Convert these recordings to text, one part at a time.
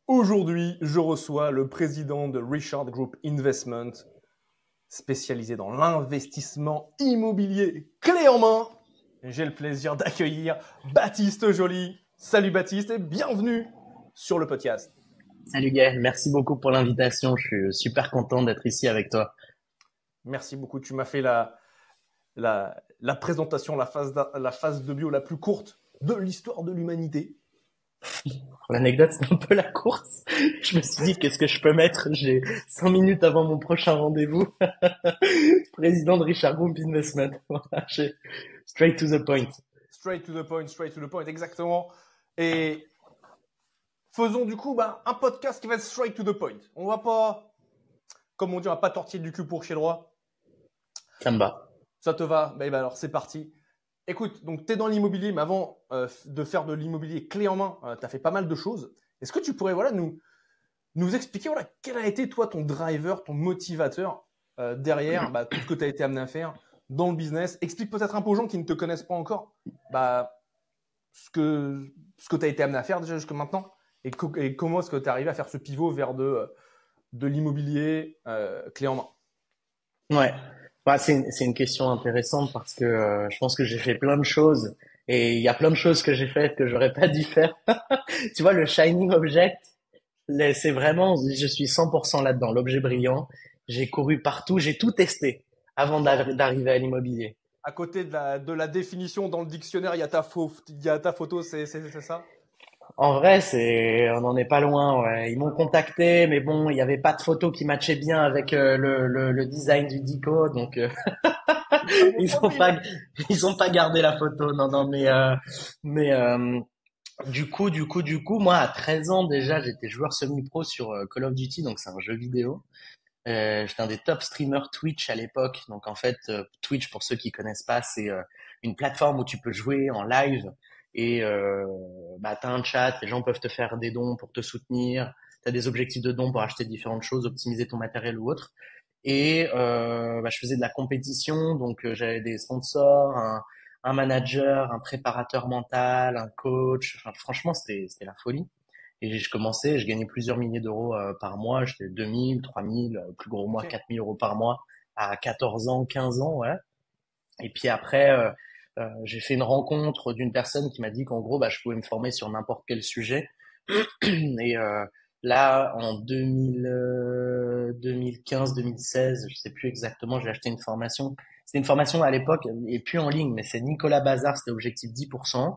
Aujourd'hui, je reçois le président de Richard Group Investment, spécialisé dans l'investissement immobilier clé en main. J'ai le plaisir d'accueillir Baptiste Joly. Salut Baptiste et bienvenue sur le podcast. Salut Gaël, merci beaucoup pour l'invitation. Je suis super content d'être ici avec toi. Merci beaucoup. Tu m'as fait la présentation, la phase de bio la plus courte de l'histoire de l'humanité. Pour l'anecdote, c'est un peu la course. Je me suis dit, qu'est-ce que je peux mettre? J'ai 5 minutes avant mon prochain rendez-vous. Président de Richard Group Investment. Voilà, straight to the point. Straight to the point, exactement. Et faisons du coup un podcast qui va être straight to the point. On va pas, comme on dit, on va pas tortiller du cul pour chez droit. Ça me va. Ça te va? Ben alors c'est parti. Écoute, donc tu es dans l'immobilier, mais avant de faire de l'immobilier clé en main, tu as fait pas mal de choses. Est-ce que tu pourrais nous expliquer quel a été toi ton driver, ton motivateur derrière tout ce que tu as été amené à faire dans le business? Explique peut-être un peu aux gens qui ne te connaissent pas encore ce que tu as été amené à faire déjà jusque maintenant et comment est-ce que tu es arrivé à faire ce pivot vers de l'immobilier clé en main. Ouais. C'est une question intéressante parce que je pense que j'ai fait plein de choses et il y a plein de choses que j'ai faites que j'aurais pas dû faire. Tu vois, le shining object, c'est vraiment, je suis 100% là-dedans, l'objet brillant. J'ai couru partout, j'ai tout testé avant d'arriver à l'immobilier. À côté de la définition dans le dictionnaire, il y a ta photo, c'est ça? En vrai, on n'en est pas loin, ouais. Ils m'ont contacté, mais bon, il n'y avait pas de photo qui matchait bien avec le design du dico, donc C'est un bon ils ont profil, pas, hein. ils ont pas gardé la photo. Non, non, mais du coup, moi, à 13 ans déjà, j'étais joueur semi-pro sur Call of Duty, donc c'est un jeu vidéo. J'étais un des top streamers Twitch à l'époque. Donc en fait, Twitch, pour ceux qui connaissent pas, c'est une plateforme où tu peux jouer en live et t'as un chat, les gens peuvent te faire des dons pour te soutenir, t'as des objectifs de dons pour acheter différentes choses, optimiser ton matériel ou autre. Et je faisais de la compétition, donc j'avais des sponsors, un manager, un préparateur mental, un coach. Enfin, franchement, c'était la folie. Et je commençais, je gagnais plusieurs milliers d'euros par mois. J'étais 2000, 3000, plus gros mois, Ok. 4000 euros par mois à 14 ans, 15 ans, ouais. Et puis après, j'ai fait une rencontre d'une personne qui m'a dit qu'en gros, je pouvais me former sur n'importe quel sujet. Et là, en 2015, 2016, je sais plus exactement, j'ai acheté une formation. C'était une formation à l'époque, et plus en ligne, mais c'est Nicolas Bazar, c'était objectif 10%.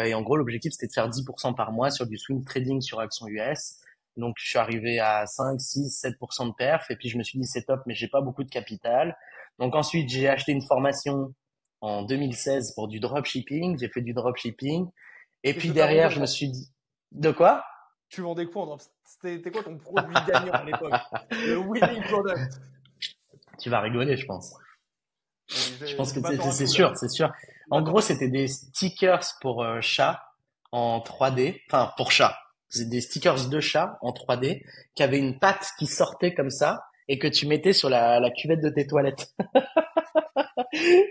Et en gros, l'objectif, c'était de faire 10% par mois sur du swing trading sur actions US. Donc, je suis arrivé à 5, 6, 7% de perf. Et puis, je me suis dit, c'est top, mais j'ai pas beaucoup de capital. Donc, ensuite, j'ai acheté une formation en 2016 pour du dropshipping. J'ai fait du dropshipping. Et Qu'est-ce puis que tu as vendu derrière, en je me drop? suis dit, de quoi? Tu vendais quoi en drop? C'était quoi ton produit gagnant à l'époque? Le winning product. Tu vas rigoler, je pense. Je pense Je que m'attends à c'est tout là. sûr, c'est sûr. Je En m'attends gros, à tout. c'était des stickers pour chat en 3D, enfin pour chat. C'est des stickers de chat en 3D qui avaient une patte qui sortait comme ça et que tu mettais sur la cuvette de tes toilettes.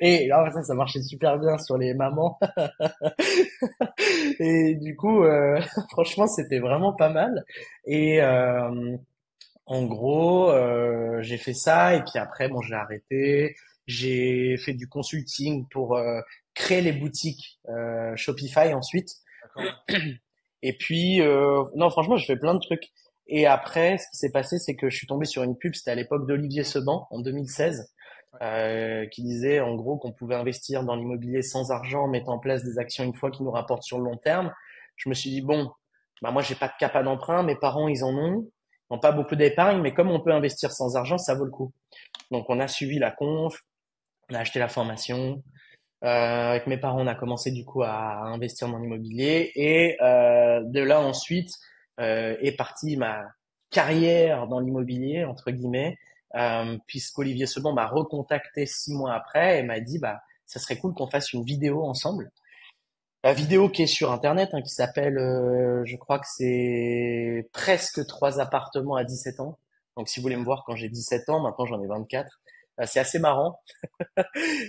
Et alors ça marchait super bien sur les mamans. Et du coup, franchement, c'était vraiment pas mal. Et en gros, j'ai fait ça et puis après, bon, j'ai arrêté. J'ai fait du consulting pour créer les boutiques Shopify ensuite. D'accord. Et puis, non, franchement, j'ai fait plein de trucs. Et après, ce qui s'est passé, c'est que je suis tombé sur une pub, c'était à l'époque d'Olivier Seban, en 2016, Ouais. qui disait en gros qu'on pouvait investir dans l'immobilier sans argent, en mettant en place des actions une fois qui nous rapportent sur le long terme. Je me suis dit, bon, moi, j'ai pas de capa d'emprunt, mes parents, ils en ont. Ils n'ont pas beaucoup d'épargne, mais comme on peut investir sans argent, ça vaut le coup. Donc, on a suivi la conf, on a acheté la formation. Avec mes parents, on a commencé du coup à investir dans l'immobilier et de là ensuite est partie ma carrière dans l'immobilier entre guillemets, puisqu'Olivier Seban m'a recontacté 6 mois après et m'a dit ça serait cool qu'on fasse une vidéo ensemble. La vidéo qui est sur internet, hein, qui s'appelle, je crois que c'est presque 3 appartements à 17 ans. Donc si vous voulez me voir quand j'ai 17 ans, maintenant j'en ai 24. C'est assez marrant.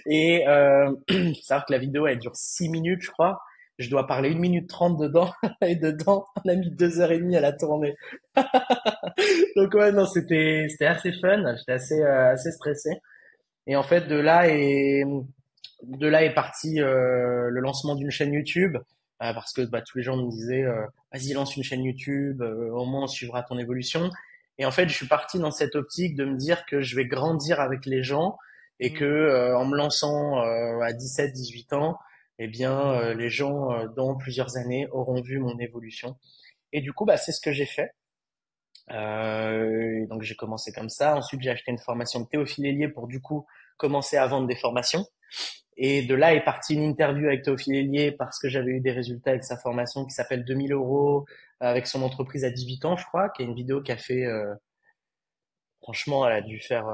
Et faut savoir que la vidéo elle dure 6 minutes, je crois. je dois parler 1 minute 30 dedans, et dedans, on a mis 2 heures et demie à la tourner. Donc ouais, non, c'était assez fun, j'étais assez stressé. Et en fait, de là est parti le lancement d'une chaîne YouTube, parce que bah, tous les gens me disaient vas-y lance une chaîne YouTube, au moins on suivra ton évolution. Et en fait, je suis parti dans cette optique de me dire que je vais grandir avec les gens et que Mhm. en me lançant à 17, 18 ans, eh bien les gens dans plusieurs années auront vu mon évolution. Et du coup, bah c'est ce que j'ai fait. Et donc j'ai commencé comme ça. Ensuite, j'ai acheté une formation de Théophile Hélier pour du coup commencer à vendre des formations. Et de là est partie une interview avec Théophile Hélier parce que j'avais eu des résultats avec sa formation qui s'appelle 2000 euros avec son entreprise à 18 ans, je crois, qui est une vidéo qui a fait, franchement, elle a dû faire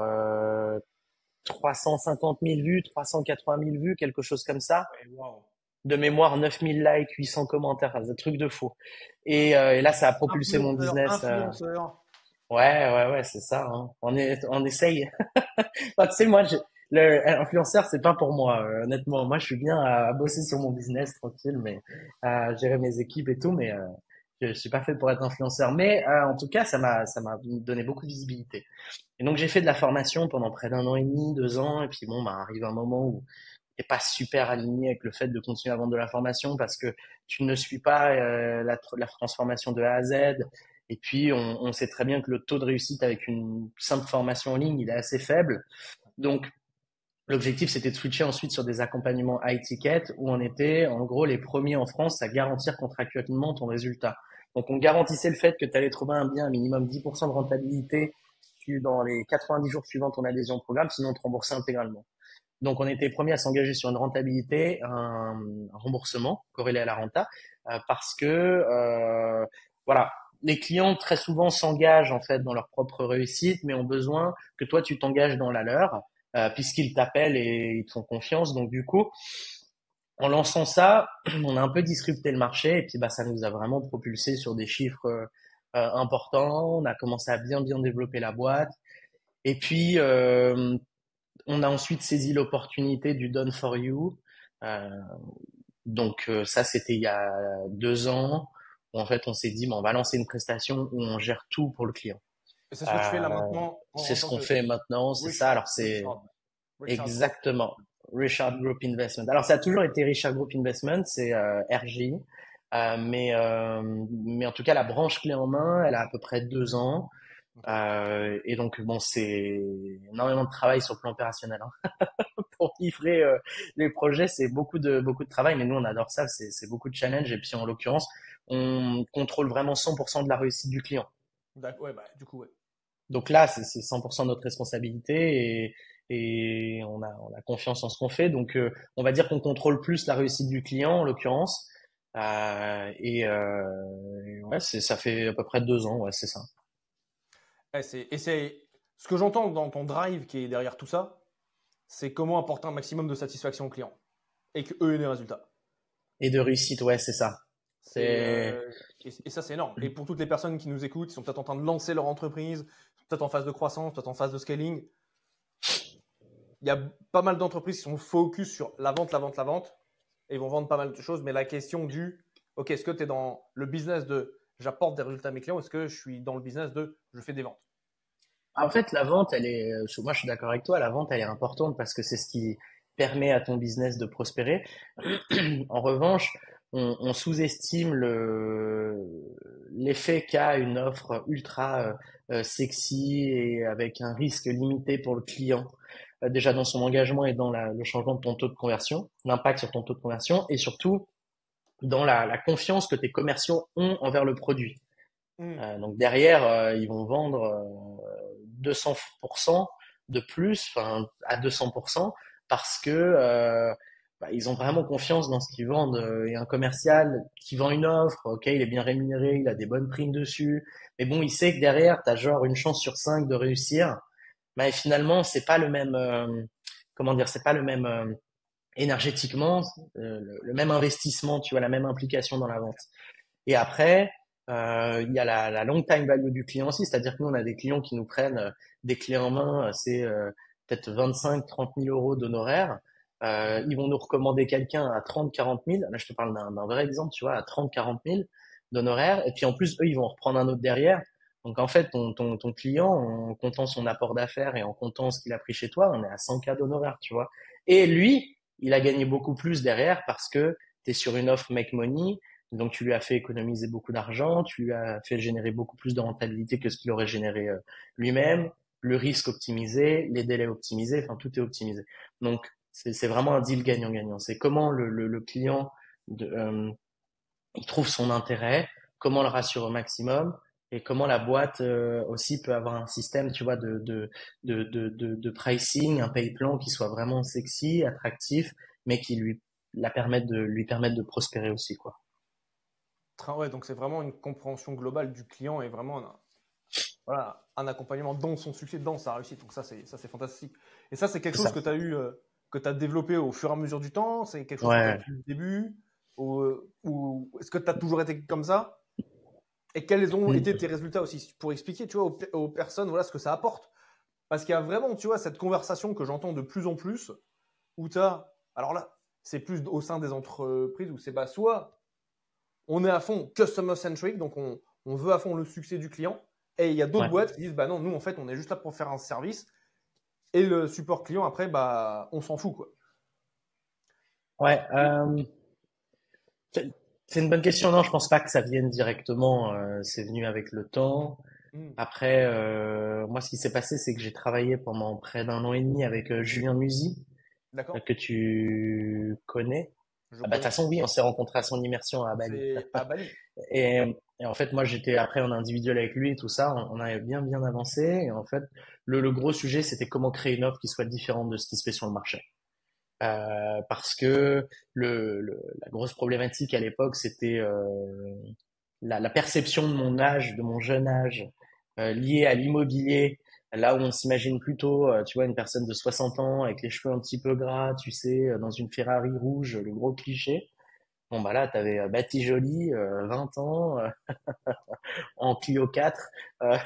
350 000 vues, 380 000 vues, quelque chose comme ça. Ouais, wow. De mémoire, 9000 likes, 800 commentaires, enfin, c'est un truc de fou. Et là, ça a propulsé mon Influenceur, business. influenceur. Ouais, c'est ça. Hein. On essaye. Enfin, tu sais, moi, influenceur, c'est pas pour moi, honnêtement. Moi, je suis bien à bosser sur mon business tranquille, mais à gérer mes équipes et tout, mais je suis pas fait pour être influenceur. Mais en tout cas, ça m'a donné beaucoup de visibilité. Et donc, j'ai fait de la formation pendant près d'1 an et demi, 2 ans, et puis bon, bah, arrive un moment où t'es pas super aligné avec le fait de continuer à vendre de la formation parce que tu ne suis pas la transformation de A à Z. Et puis, on sait très bien que le taux de réussite avec une simple formation en ligne, il est assez faible. Donc, l'objectif, c'était de switcher ensuite sur des accompagnements high ticket où on était, en gros, les premiers en France à garantir contractuellement ton résultat. Donc, on garantissait le fait que tu allais trouver un bien à minimum 10% de rentabilité dans les 90 jours suivant ton adhésion au programme, sinon on te remboursait intégralement. Donc, on était premier à s'engager sur une rentabilité, un remboursement corrélé à la renta, parce que voilà, les clients très souvent s'engagent en fait dans leur propre réussite, mais ont besoin que toi tu t'engages dans la leur, puisqu'ils t'appellent et ils te font confiance. Donc du coup, en lançant ça, on a un peu disrupté le marché et puis bah ça nous a vraiment propulsé sur des chiffres importants. On a commencé à bien développer la boîte. Et puis, on a ensuite saisi l'opportunité du Done for You. Euh, donc ça, c'était il y a 2 ans. Où en fait, on s'est dit, bon, on va lancer une prestation où on gère tout pour le client. Et c'est ce que tu fais là Euh, maintenant c'est en ce tant qu'on que fait maintenant, c'est ça. Richard, Alors c'est Richard, Richard Group. exactement Richard Group Investment. Alors ça a toujours été Richard Group Investment, c'est RJ. Mais en tout cas, la branche clé en main, elle a à peu près 2 ans. Ok. Et donc, bon, c'est énormément de travail sur le plan opérationnel. Hein. Pour livrer les projets, c'est beaucoup de travail, mais nous, on adore ça, c'est beaucoup de challenge. Et puis, en l'occurrence, on contrôle vraiment 100% de la réussite du client. Ouais, bah, du coup, ouais. Donc là, c'est 100% notre responsabilité et on a confiance en ce qu'on fait. Donc, on va dire qu'on contrôle plus la réussite du client, en l'occurrence. Et ouais, ça fait à peu près 2 ans, ouais, c'est ça. Et c'est ce que j'entends dans ton drive qui est derrière tout ça, c'est comment apporter un maximum de satisfaction aux clients et que eux aient des résultats. Et de réussite, ouais, c'est ça. C'est C'est et ça c'est énorme. Et pour toutes les personnes qui nous écoutent, qui sont peut-être en train de lancer leur entreprise, peut-être en phase de croissance, peut-être en phase de scaling, il y a pas mal d'entreprises qui sont focus sur la vente, la vente, la vente, et ils vont vendre pas mal de choses. Mais la question du, ok, est-ce que tu es dans le business de j'apporte des résultats à mes clients, ou est-ce que je suis dans le business de je fais des ventes? En fait, la vente, moi je suis d'accord avec toi, la vente, elle est importante parce que c'est ce qui permet à ton business de prospérer. En revanche, on sous-estime l'effet qu'a une offre ultra sexy et avec un risque limité pour le client, déjà dans son engagement et dans le changement de ton taux de conversion, l'impact sur ton taux de conversion et surtout dans la confiance que tes commerciaux ont envers le produit. Hmm. Donc derrière, ils vont vendre 200% de plus, enfin à 200%, parce que bah, ils ont vraiment confiance dans ce qu'ils vendent. Et un commercial qui vend une offre, ok, il est bien rémunéré, il a des bonnes primes dessus, mais bon, il sait que derrière, tu as genre une chance sur 5 de réussir. Mais finalement, c'est pas le même, comment dire, c'est pas le même énergétiquement, le même investissement, tu vois, la même implication dans la vente. Et après, il y a la long time value du client aussi, c'est-à-dire que nous, on a des clients qui nous prennent des clés en main, c'est peut-être 25, 30 000 euros d'honoraires. Ils vont nous recommander quelqu'un à 30, 40 000. Là, je te parle d'un vrai exemple, tu vois, à 30, 40 000 d'honoraires. Et puis en plus, eux, ils vont en reprendre un autre derrière. Donc en fait, ton client, en comptant son apport d'affaires et en comptant ce qu'il a pris chez toi, on est à 100K d'honoraires, tu vois. Et lui, il a gagné beaucoup plus derrière parce que tu es sur une offre make money, donc tu lui as fait économiser beaucoup d'argent, tu lui as fait générer beaucoup plus de rentabilité que ce qu'il aurait généré lui-même, le risque optimisé, les délais optimisés, enfin tout est optimisé. Donc c'est vraiment un deal gagnant-gagnant. C'est comment le client il trouve son intérêt, comment le rassurer au maximum et comment la boîte aussi peut avoir un système, tu vois, de pricing, un pay plan qui soit vraiment sexy, attractif, mais qui lui permette de prospérer aussi, quoi. Ouais, donc c'est vraiment une compréhension globale du client et vraiment voilà, un accompagnement dans son succès, dans sa réussite. Donc ça c'est fantastique. Et ça, c'est quelque C'est chose ça. que tu as eu, que tu as développé au fur et à mesure du temps. C'est quelque chose que tu as eu Ouais. depuis le début. Ou est-ce que tu as toujours été comme ça? Et quels ont été tes résultats aussi pour expliquer, tu vois, aux personnes, voilà, ce que ça apporte. Parce qu'il y a vraiment, tu vois, cette conversation que j'entends de plus en plus où tu as, alors là, c'est plus au sein des entreprises où c'est bah, soit on est à fond customer centric, donc on veut à fond le succès du client. Et il y a d'autres Ouais. boîtes qui disent, bah non, nous, en fait, on est juste là pour faire un service. Et le support client, après, bah, on s'en fout, quoi. Ouais. C'est c'est une bonne question. Non, je pense pas que ça vienne directement. C'est venu avec le temps. Hmm. Après, moi, ce qui s'est passé, c'est que j'ai travaillé pendant près d'un an et demi avec Julien Musi, D'accord. que tu connais. Je Ah bah, de toute connais. façon, oui, on s'est rencontrés à son immersion à Bali. C'est à Bali. Et, et en fait, moi, j'étais après en individuel avec lui et tout ça. On avait bien avancé. Et en fait, le gros sujet, c'était comment créer une offre qui soit différente de ce qui se fait sur le marché. Parce que la grosse problématique à l'époque, c'était la perception de mon âge, de mon jeune âge, liée à l'immobilier. Là où on s'imagine plutôt, tu vois, une personne de 60 ans avec les cheveux un petit peu gras, tu sais, dans une Ferrari rouge, le gros cliché. Bon, bah là, t'avais Bati Joly, 20 ans, en Clio 4. euh,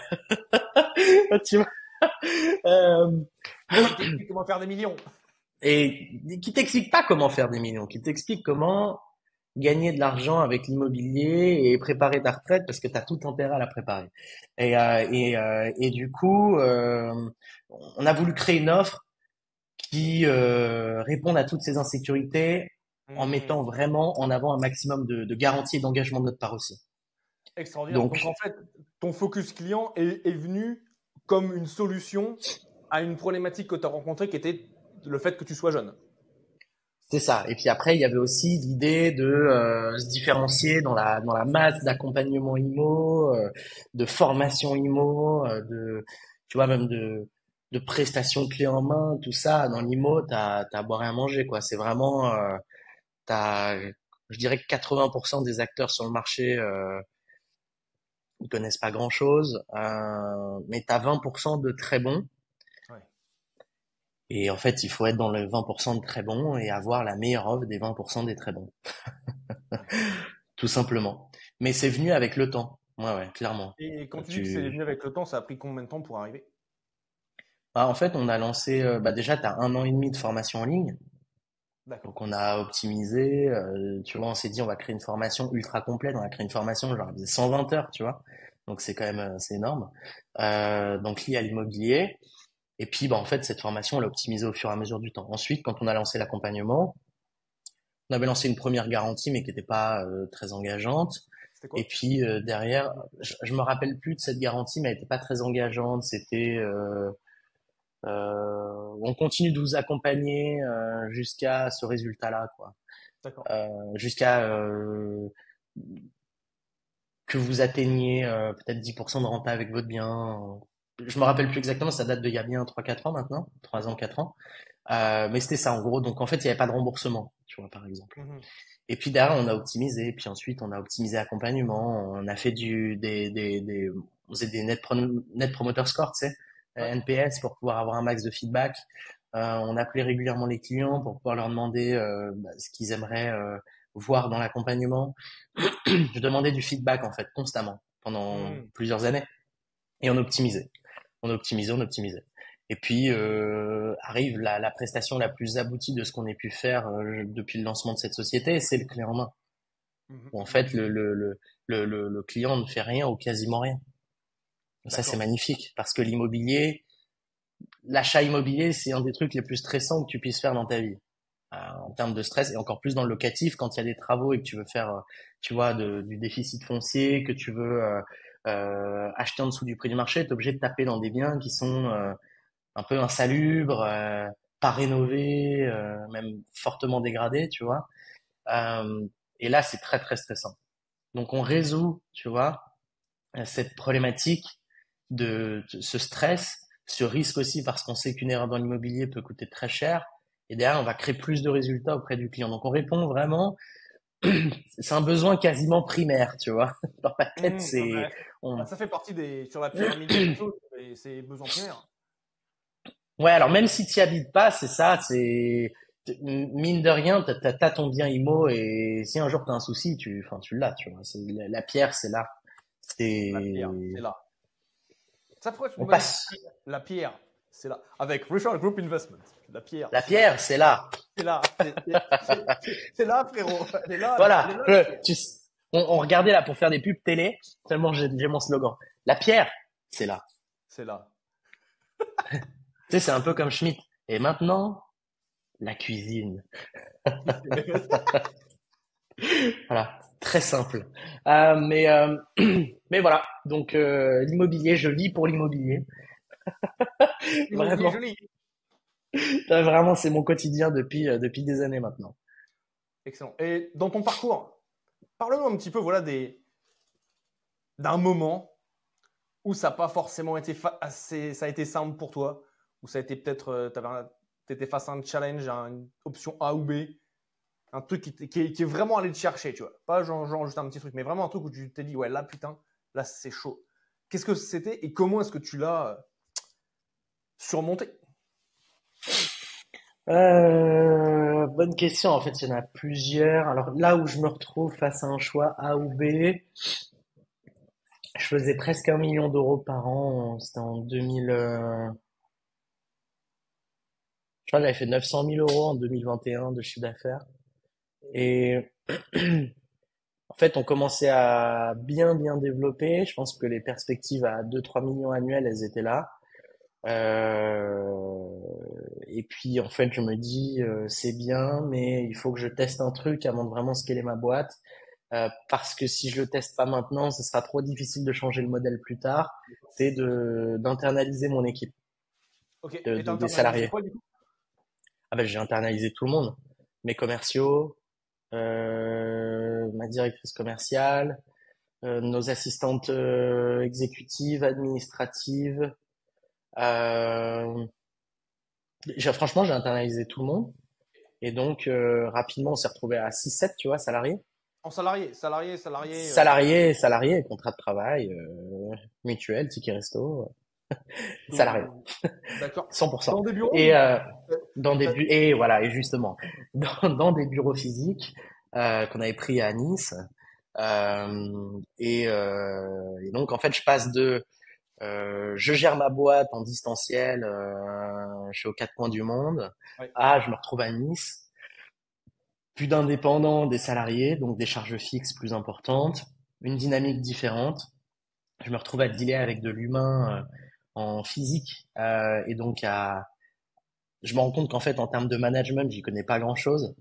tu vois, euh, Qui t'explique comment faire des millions. et qui t'explique pas comment faire des millions, qui t'explique comment gagner de l'argent avec l'immobilier et préparer ta retraite parce que tu as tout intérêt à la préparer. Et du coup, on a voulu créer une offre qui réponde à toutes ces insécurités en Hmm. mettant vraiment en avant un maximum de garanties et d'engagement de notre part aussi. Extraordinaire. Donc, Donc, en fait, ton focus client est venu comme une solution à une problématique que tu as rencontrée qui était le fait que tu sois jeune. c'est ça. Et puis après, il y avait aussi l'idée de se différencier dans la masse d'accompagnement IMO, de formation IMO, tu vois même de prestations clés en main, tout ça. Dans l'IMO, t'as à boire et à manger quoi. C'est vraiment t'as, je dirais que 80% des acteurs sur le marché ils connaissent pas grand-chose, mais t'as 20% de très bons. Ouais. Et en fait, il faut être dans le 20% de très bons et avoir la meilleure offre des 20% des très bons. Ouais. Tout simplement. Mais c'est venu avec le temps. Ouais, ouais, clairement. Et quand tu dis que c'est Tu... venu avec le temps, ça a pris combien de temps pour arriver? Ah, en fait, on a lancé, bah déjà, tu as un an et demi de formation en ligne. D'accord. Donc, on a optimisé. Tu vois, on s'est dit, on va créer une formation ultra complète. On a créé une formation, genre, de 120 heures, tu vois. Donc, c'est quand même, c'est énorme. Donc, lié à l'immobilier. Et puis, bah, en fait, cette formation, on l'a optimisée au fur et à mesure du temps. Ensuite, quand on a lancé l'accompagnement, on avait lancé une première garantie, mais qui n'était pas très engageante. C'était Et quoi? puis derrière, je me rappelle plus de cette garantie, mais elle était pas très engageante. C'était on continue de vous accompagner jusqu'à ce résultat-là, quoi. D'accord. Jusqu'à que vous atteigniez peut-être 10% de renta avec votre bien. Je me rappelle plus exactement, ça date d'il y a bien 3 4 ans maintenant, 3 ans, D'accord. 4 ans. Mais c'était ça en gros. Donc en fait, il n'y avait pas de remboursement, tu vois, par exemple. Mhm. Et puis derrière, on a optimisé. Puis ensuite, on a optimisé l'accompagnement. On a fait on faisait des net promoter score, tu sais, Ouais. NPS pour pouvoir avoir un max de feedback. On appelait régulièrement les clients pour pouvoir leur demander bah, ce qu'ils aimeraient voir dans l'accompagnement. Je demandais du feedback en fait constamment pendant Mhm. plusieurs années et on optimisait, on optimisait. Et puis arrive la prestation la plus aboutie de ce qu'on ait pu faire depuis le lancement de cette société, c'est le clé en main. Mhm, Où en mhm. fait, le client ne fait rien ou quasiment rien. Ça, c'est D'accord. magnifique parce que l'achat immobilier, c'est un des trucs les plus stressants que tu puisses faire dans ta vie. En termes de stress et encore plus dans le locatif quand il y a des travaux et que tu veux faire, tu vois, du déficit foncier, que tu veux acheter en dessous du prix du marché, tu es obligé de taper dans des biens qui sont un peu insalubres, pas rénovés, même fortement dégradés, tu vois. Euh, et là, c'est très très stressant. Donc on résout, tu vois, cette problématique de ce stress, ce risque aussi parce qu'on sait qu'une erreur dans l'immobilier peut coûter très cher. Et derrière, on va créer plus de résultats auprès du client. Donc on répond vraiment, c'est un besoin quasiment primaire, tu vois. Dans ma tête, Ouais. c'est Bah, on... ça fait partie sur la pyramide de choses, et c'est besoin primaire. Ouais, alors même si tu n'y habites pas, c'est ça, mine de rien, t'as ton bien IMO et si un jour t'as un souci, enfin, tu l'as, tu vois. La pierre, c'est là. La pierre, C'est, c'est là. Ça pourrait être une on bonne passe. expression. La pierre, c'est là. Avec Richard Group Investment. La pierre, La c'est là. pierre, c'est là. C'est là. C'est là, frérot. Elle est Voilà. là, la pierre. On regardait là pour faire des pubs télé, tellement j'ai mon slogan. La pierre, c'est là. C'est là. Tu sais, c'est un peu comme Schmitt. Et maintenant, la cuisine. Voilà, très simple. Mais voilà, donc l'immobilier, je vis pour l'immobilier. Immobilier Vraiment, joli. vraiment, c'est mon quotidien depuis des années maintenant. Excellent. Et dans ton parcours, parle-nous un petit peu voilà, d'un moment où ça n'a pas forcément été ça a été simple pour toi, où ça a été peut-être, tu étais face à un challenge, à une option A ou B, un truc qui est vraiment allé te chercher, tu vois. Pas genre juste un petit truc, mais vraiment un truc où tu t'es dit, ouais, là, putain, là, c'est chaud. Qu'est-ce que c'était et comment est-ce que tu l'as surmonté? Bonne question. En fait, il y en a plusieurs. Alors là où je me retrouve face à un choix A ou B, je faisais presque 1 million d'euros par an. C'était en 2000. Je crois que j'avais fait 900 000 euros en 2021 de chiffre d'affaires. Et en fait, on commençait à bien développer. Je pense que les perspectives à 2-3 millions annuels, elles étaient là. Euh, et puis, en fait, je me dis, c'est bien, mais il faut que je teste un truc avant de vraiment scaler ma boîte. Parce que si je le teste pas maintenant, ce sera trop difficile de changer le modèle plus tard. C'est d'internaliser mon équipe, Ok, et t'as des internalisé salariés. quoi du coup? Ah ben, j'ai internalisé tout le monde. Mes commerciaux, ma directrice commerciale, nos assistantes exécutives, administratives. Euh, franchement, j'ai internalisé tout le monde. Et donc, rapidement, on s'est retrouvé à 6-7, tu vois, salariés. En salarié, salarié, salarié. Salariés, contrat de travail, mutuel, ticket resto, salariés, D'accord. 100%. Dans des bureaux Et ou et voilà, et justement, dans des bureaux physiques qu'on avait pris à Nice. Et donc, en fait, je passe je gère ma boîte en distanciel, je suis aux quatre coins du monde. Ouais. Je me retrouve à Nice, plus d'indépendants, des salariés, donc des charges fixes plus importantes, une dynamique différente. Je me retrouve à dealer avec de l'humain en physique, et donc je me rends compte qu'en fait, en termes de management, j'y connais pas grand-chose,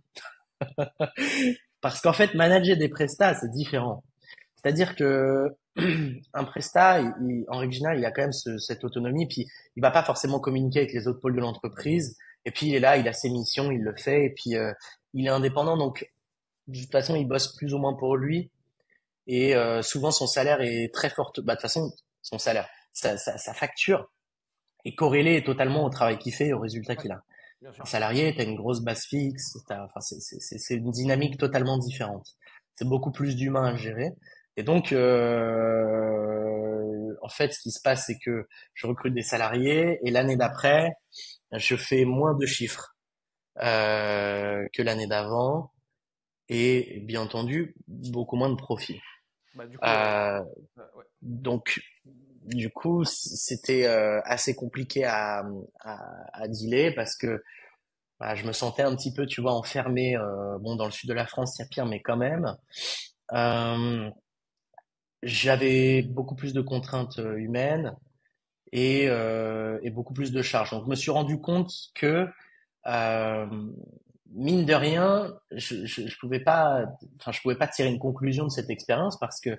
parce qu'en fait, manager des prestats, c'est différent. C'est-à-dire que un prestat, en règle générale, il a quand même cette autonomie, puis il va pas forcément communiquer avec les autres pôles de l'entreprise. Et puis il est là, il a ses missions, il le fait, et puis il est indépendant, donc de toute façon, il bosse plus ou moins pour lui. Et souvent, son salaire est très fort. Bah, de toute façon, son salaire, sa facture est corrélée totalement au travail qu'il fait et au résultat Ouais, qu'il a. bien Un sûr. salarié, tu as une grosse base fixe, enfin, c'est une dynamique totalement différente. C'est beaucoup plus d'humain à gérer. Et donc, en fait, ce qui se passe, c'est que je recrute des salariés et l'année d'après, je fais moins de chiffres que l'année d'avant et bien entendu beaucoup moins de profit. Bah, du coup, Euh, ouais. donc, du coup, c'était assez compliqué à dealer parce que bah, je me sentais un petit peu, tu vois, enfermé. Bon, dans le sud de la France, il y a pire, mais quand même. Euh, J'avais beaucoup plus de contraintes humaines et beaucoup plus de charges. Donc, je me suis rendu compte que, euh, mine de rien, je pouvais pas, enfin, je pouvais pas tirer une conclusion de cette expérience parce que,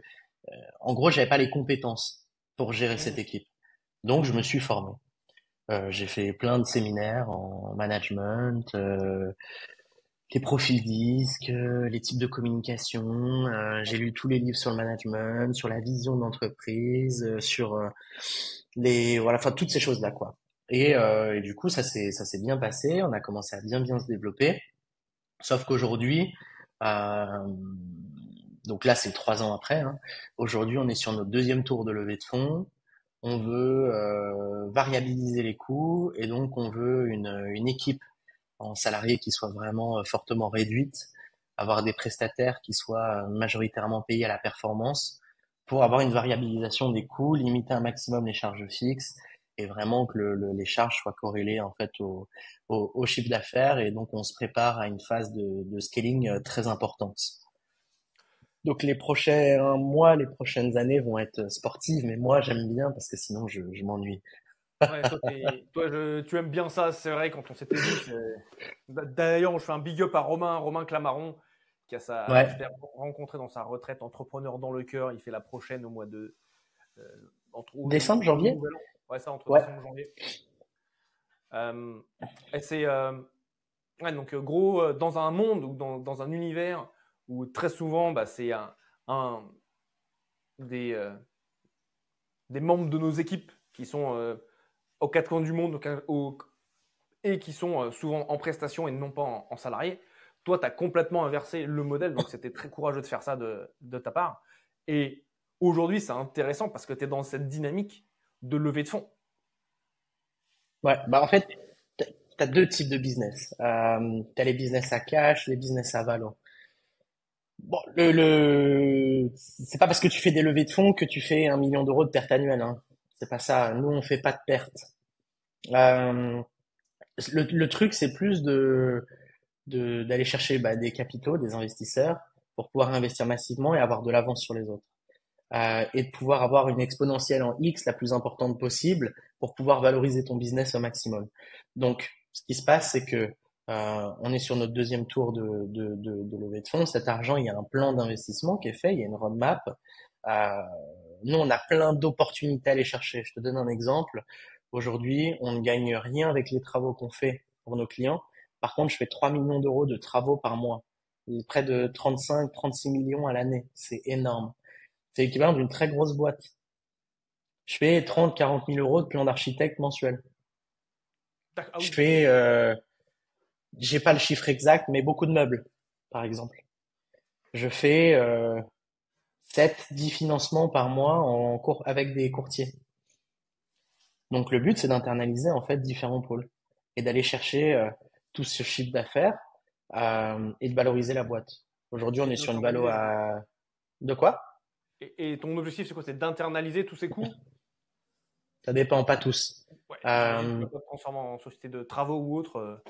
en gros, j'avais pas les compétences pour gérer cette Mhm. équipe. Donc, je me suis formé. J'ai fait plein de séminaires en management, les profils disques, les types de communication. J'ai lu tous les livres sur le management, sur la vision d'entreprise, sur voilà, enfin toutes ces choses-là, quoi. Et du coup, ça s'est bien passé. On a commencé à bien se développer. Sauf qu'aujourd'hui, euh, donc là, c'est 3 ans après, hein. Aujourd'hui, on est sur notre deuxième tour de levée de fonds. On veut variabiliser les coûts et donc on veut une équipe en salariés qui soit vraiment fortement réduite, avoir des prestataires qui soient majoritairement payés à la performance pour avoir une variabilisation des coûts, limiter un maximum les charges fixes et vraiment que les charges soient corrélées en fait au chiffre d'affaires et donc on se prépare à une phase de scaling très importante. Donc les prochains mois, les prochaines années vont être sportives, mais moi j'aime bien parce que sinon je m'ennuie. Ouais, tu aimes bien ça, c'est vrai, quand on s'était vu. D'ailleurs, je fais un big up à Romain Clamaron, qui Ouais. s'était rencontré dans sa retraite entrepreneur dans le cœur. Il fait la prochaine au mois de, Décembre, pour le janvier? nouvel an. Ouais, ça, entre Ouais. décembre et janvier. Euh, et c'est, ouais, donc, gros, dans un monde ou dans un univers où très souvent, bah, c'est un des, des membres de nos équipes qui sont aux quatre coins du monde et qui sont souvent en prestation et non pas en salarié. Toi, tu as complètement inversé le modèle, donc c'était très courageux de faire ça de ta part. Et aujourd'hui, c'est intéressant parce que tu es dans cette dynamique de levée de fonds. Ouais. Bah en fait, t'as deux types de business. T'as les business à cash, les business à valo. Bon, c'est pas parce que tu fais des levées de fonds que tu fais 1 million d'euros de perte annuelle, hein. C'est pas ça. Nous, on fait pas de perte. Euh, le truc, c'est plus d'aller chercher bah, des capitaux, des investisseurs, pour pouvoir investir massivement et avoir de l'avance sur les autres. Et de pouvoir avoir une exponentielle en X la plus importante possible pour pouvoir valoriser ton business au maximum. Donc, ce qui se passe, c'est que on est sur notre deuxième tour de levée de fonds. Cet argent, il y a un plan d'investissement qui est fait, il y a une roadmap. Euh, Nous, on a plein d'opportunités à aller chercher. Je te donne un exemple. Aujourd'hui, on ne gagne rien avec les travaux qu'on fait pour nos clients. Par contre, je fais 3 millions d'euros de travaux par mois. Près de 35-36 millions à l'année. C'est énorme. C'est l'équivalent d'une très grosse boîte. Je fais 30-40 000 euros de plan d'architecte mensuel. Ah Je oui, fais, j'ai pas le chiffre exact, mais beaucoup de meubles, par exemple. Je fais 7-10 financements par mois avec des courtiers. Donc le but, c'est d'internaliser en fait différents pôles et d'aller chercher tout ce chiffre d'affaires et de valoriser la boîte. Aujourd'hui, on et est sur une valo d'internaliser. à... De quoi? Et ton objectif, c'est quoi? C'est d'internaliser tous ces coûts? Ça dépend, pas tous. Ouais, j'imagine que tu Euh, vas pas te transformer en société de travaux ou autre.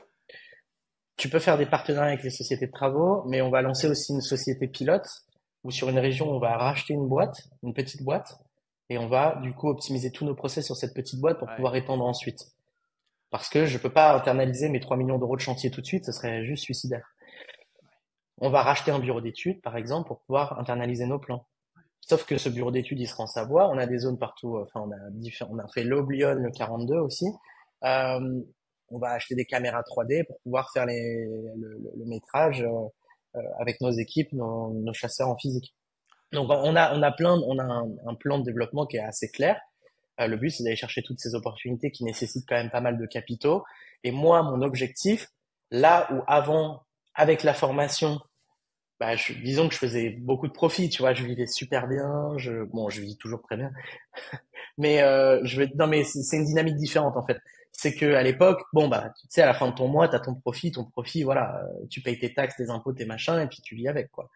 Tu peux faire des partenariats avec les sociétés de travaux, mais on va lancer aussi une société pilote où sur une région, on va racheter une boîte, une petite boîte, et on va du coup optimiser tous nos process sur cette petite boîte pour Ouais. pouvoir étendre ensuite. Parce que je peux pas internaliser mes 3 millions d'euros de chantier tout de suite, ce serait juste suicidaire. On va racheter un bureau d'études, par exemple, pour pouvoir internaliser nos plans. Sauf que ce bureau d'études, il sera en Savoie. On a des zones partout. Enfin, on a fait l'Aublion, le 42 aussi. Euh, on va acheter des caméras 3D pour pouvoir faire le métrage avec nos équipes, nos chasseurs en physique. Donc, on a un plan de développement qui est assez clair. Le but, c'est d'aller chercher toutes ces opportunités qui nécessitent quand même pas mal de capitaux. Et moi, mon objectif, là où avant, avec la formation, bah, disons que je faisais beaucoup de profit, tu vois, je vivais super bien, bon, je vis toujours très bien, mais non, mais c'est une dynamique différente en fait. C'est que à l'époque, bon bah, tu sais, à la fin de ton mois, t'as ton profit, voilà, tu payes tes taxes, tes impôts, tes machins, et puis tu vis avec quoi.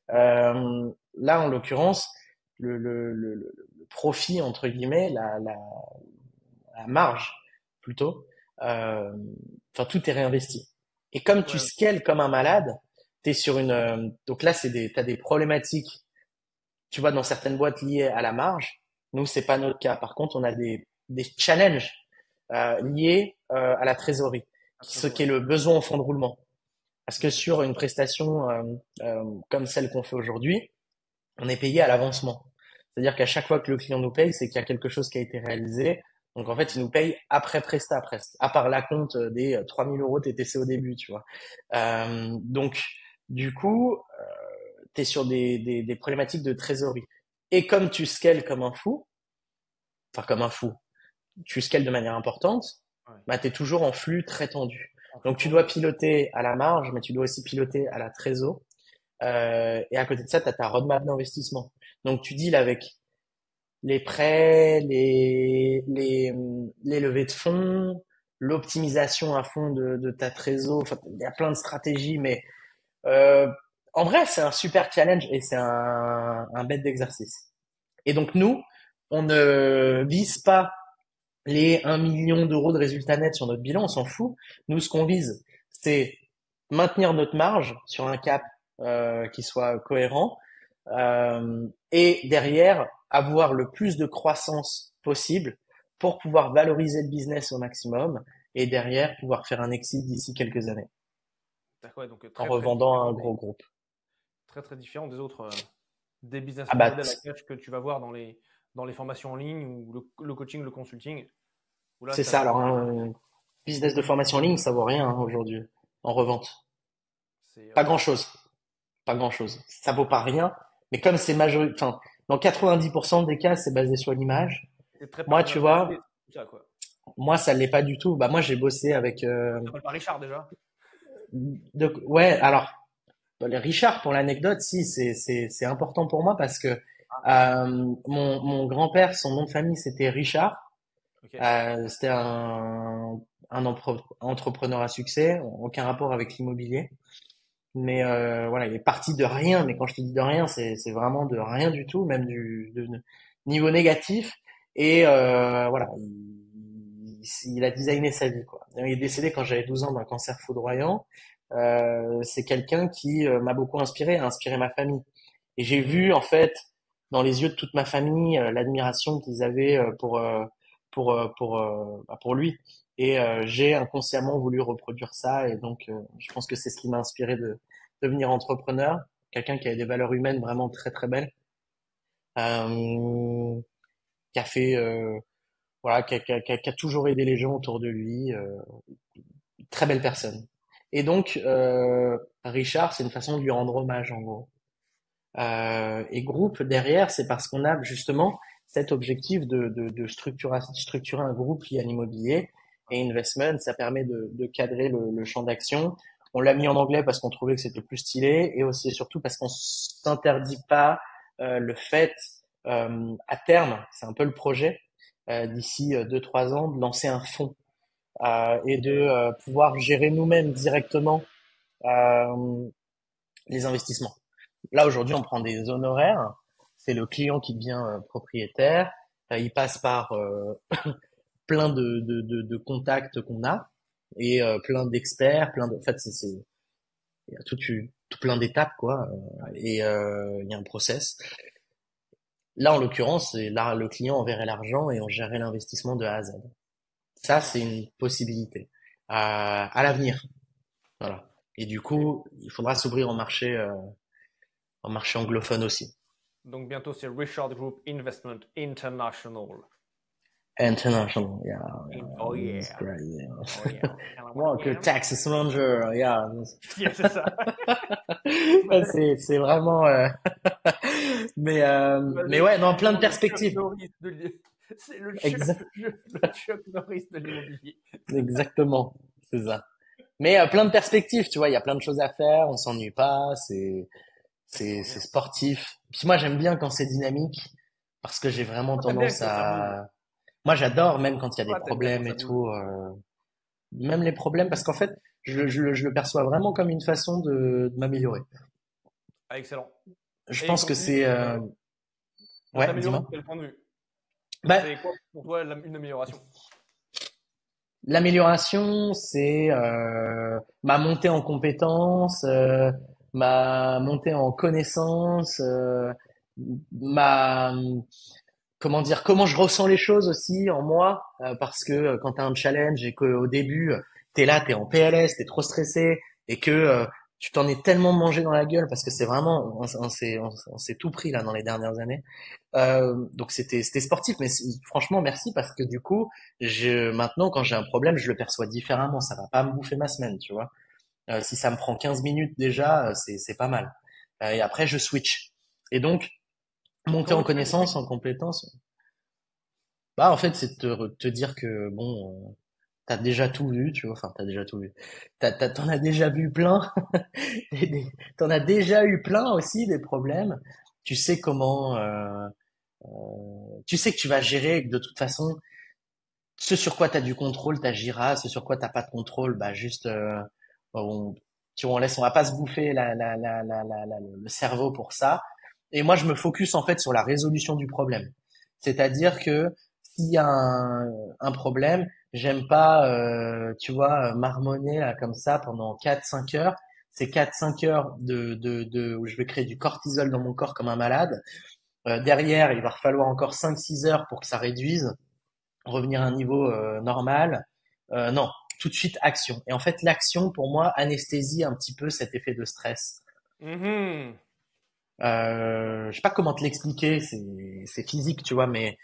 Là, en l'occurrence, le profit entre guillemets, la marge plutôt, euh, enfin tout est réinvesti. Et comme tu Ouais, scales comme un malade, t'es sur donc là t'as des problématiques, tu vois, dans certaines boîtes liées à la marge. Nous, c'est pas notre cas. Par contre, on a des challenges liés à la trésorerie, la ce qui trésorerie. est le besoin au fond de roulement. Parce que sur une prestation comme celle qu'on fait aujourd'hui, on est payé à l'avancement. C'est-à-dire qu'à chaque fois que le client nous paye, c'est qu'il y a quelque chose qui a été réalisé. Donc en fait, il nous paye après presta presque, à part la compte des 3000 euros TTC au début, tu vois. Donc du coup, tu es sur des problématiques de trésorerie. Et comme tu scales comme un fou, enfin comme un fou, tu scales de manière importante, Ouais. bah, tu es toujours en flux très tendu. En flux Donc tu dois tendu. piloter à la marge, mais tu dois aussi piloter à la trésor. Et à côté de ça, tu as ta roadmap d'investissement. Donc tu deals avec les prêts, les levées de fonds, l'optimisation à fond de ta trésor. Enfin, il y a plein de stratégies, mais euh, en vrai, c'est un super challenge et c'est un bête d'exercice. Et donc nous, on ne vise pas les 1 million d'euros de résultats nets sur notre bilan, on s'en fout. Nous, ce qu'on vise, c'est maintenir notre marge sur un cap qui soit cohérent et derrière avoir le plus de croissance possible pour pouvoir valoriser le business au maximum et derrière pouvoir faire un exit d'ici quelques années D'accord, ouais, donc en très très revendant à différent un gros groupe. très très différent des autres des business Ah bah, models à cash que tu vas voir dans les formations en ligne ou le coaching, le consulting. Où là, c'est tu as ça. Alors, vraiment. un business de formation en ligne, ça vaut rien hein, aujourd'hui en revente. C'est Pas ouais, grand-chose. Pas grand-chose. Ça vaut pas rien, mais comme c'est enfin, dans 90% des cas, c'est basé sur l'image. c'est très Moi, tu personnalisé, vois, c'est tout ça, quoi. moi, ça l'est pas du tout. Bah, moi, j'ai bossé avec, Tu t'appelles pas Richard déjà? ouais, alors, le Richard, pour l'anecdote, si, c'est important pour moi parce que, mon grand-père, son nom de famille, c'était Richard. Ok. C'était entrepreneur à succès, aucun rapport avec l'immobilier. Mais voilà, il est parti de rien. Mais quand je te dis de rien, c'est vraiment de rien du tout, même de niveau négatif. Et voilà, il a designé sa vie, quoi. Il est décédé quand j'avais 12 ans d'un cancer foudroyant. C'est quelqu'un qui m'a beaucoup inspiré, a inspiré ma famille. Et j'ai Mhm. vu en fait dans les yeux de toute ma famille l'admiration qu'ils avaient pour lui. Et j'ai inconsciemment voulu reproduire ça. Et donc, je pense que c'est ce qui m'a inspiré de devenir entrepreneur, quelqu'un qui a des valeurs humaines vraiment très très belles, euh, qui a fait voilà, qui a toujours aidé les gens autour de lui, très belle personne. Et donc, Richard, c'est une façon de lui rendre hommage en gros. Et groupe derrière, c'est parce qu'on a justement cet objectif de structurer un groupe lié à l'immobilier et investment. Ça permet de cadrer le champ d'action. On l'a mis en anglais parce qu'on trouvait que c'était plus stylé et aussi et surtout parce qu'on s'interdit pas le fait à terme, c'est un peu le projet d'ici 2-3 ans, de lancer un fonds et de pouvoir gérer nous-mêmes directement euh, les investissements. Là, aujourd'hui, on prend des honoraires. C'est le client qui devient propriétaire. Il passe par plein de contacts qu'on a et plein d'experts, en fait, il y a tout plein d'étapes, quoi. Et il y a un process. Là, en l'occurrence, c'est là, le client enverrait l'argent et on gérerait l'investissement de A à Z. Ça, D'accord. c'est une possibilité à l'avenir. Voilà. Et du Et coup, il faudra s'ouvrir au marché anglophone aussi. donc bientôt, c'est Richard Group Investment International. International, yeah, Oh yeah, it's yeah. great, yeah. Oh yeah. And I want Walker, him. Texas Ranger, yeah. Yeah, c'est ça. Ouais, c'est vraiment, mais Basé ouais, dans plein de dans le Chuck perspectives. Norris c'est Exact, le Chuck Norris de l'immobilier. exactement, c'est ça. Mais plein de perspectives, tu vois, il y a plein de choses à faire, on s'ennuie pas, Ah, c'est trop c'est bien. sportif. Puis moi, j'aime bien quand c'est dynamique, parce que j'ai vraiment Toi, t'aimes bien tendance quand ça bouge. moi, j'adore même quand il y a des Toi, t'aimes bien quand problèmes ça et bouge. tout. Même les problèmes, parce qu'en fait, je le perçois vraiment comme une façon de m'améliorer. Ah, excellent. Je Et pense quand que tu dis c'est... de ouais, t'améliorer dis-moi. de quel point de vue? Bah, C'est quoi pour toi une amélioration? l'amélioration, c'est ma montée en compétences, ma montée en connaissances, ma comment dire, comment je ressens les choses aussi en moi, parce que quand tu as un challenge et qu'au début, tu es là, tu es en PLS, tu es trop stressé et que tu t'en es tellement mangé dans la gueule parce que c'est vraiment, on s'est tout pris là dans les dernières années. Donc c'était sportif, mais franchement merci parce que du coup, maintenant quand j'ai un problème, je le perçois différemment. Ça va pas me bouffer ma semaine, tu vois. Si ça me prend 15 minutes déjà, c'est pas mal. Et après je switch. Et donc monter en Comment tu fais pour connaissance, switch? en compétence. Bah, en fait, c'est te dire que bon, t'as déjà tout vu, tu vois. Enfin, t'as déjà tout vu. T'en as déjà vu plein. T'en as déjà eu plein aussi des problèmes. Tu sais comment, tu sais que tu vas gérer et que de toute façon, ce sur quoi t'as du contrôle, t'agiras. Ce sur quoi t'as pas de contrôle, bah juste, on, tu vois, on va pas se bouffer le cerveau pour ça. Et moi, je me focus en fait sur la résolution du problème. C'est-à-dire que s'il y a un problème, j'aime pas, tu vois, marmonner là, comme ça pendant 4 5 heures. C'est 4 5 heures où je vais créer du cortisol dans mon corps comme un malade. Derrière, il va falloir encore 5 6 heures pour que ça réduise, revenir à un niveau normal. Non, tout de suite action. Et en fait, l'action, pour moi, anesthésie un petit peu cet effet de stress. Mhm. Je sais pas comment te l'expliquer, c'est physique, tu vois, mais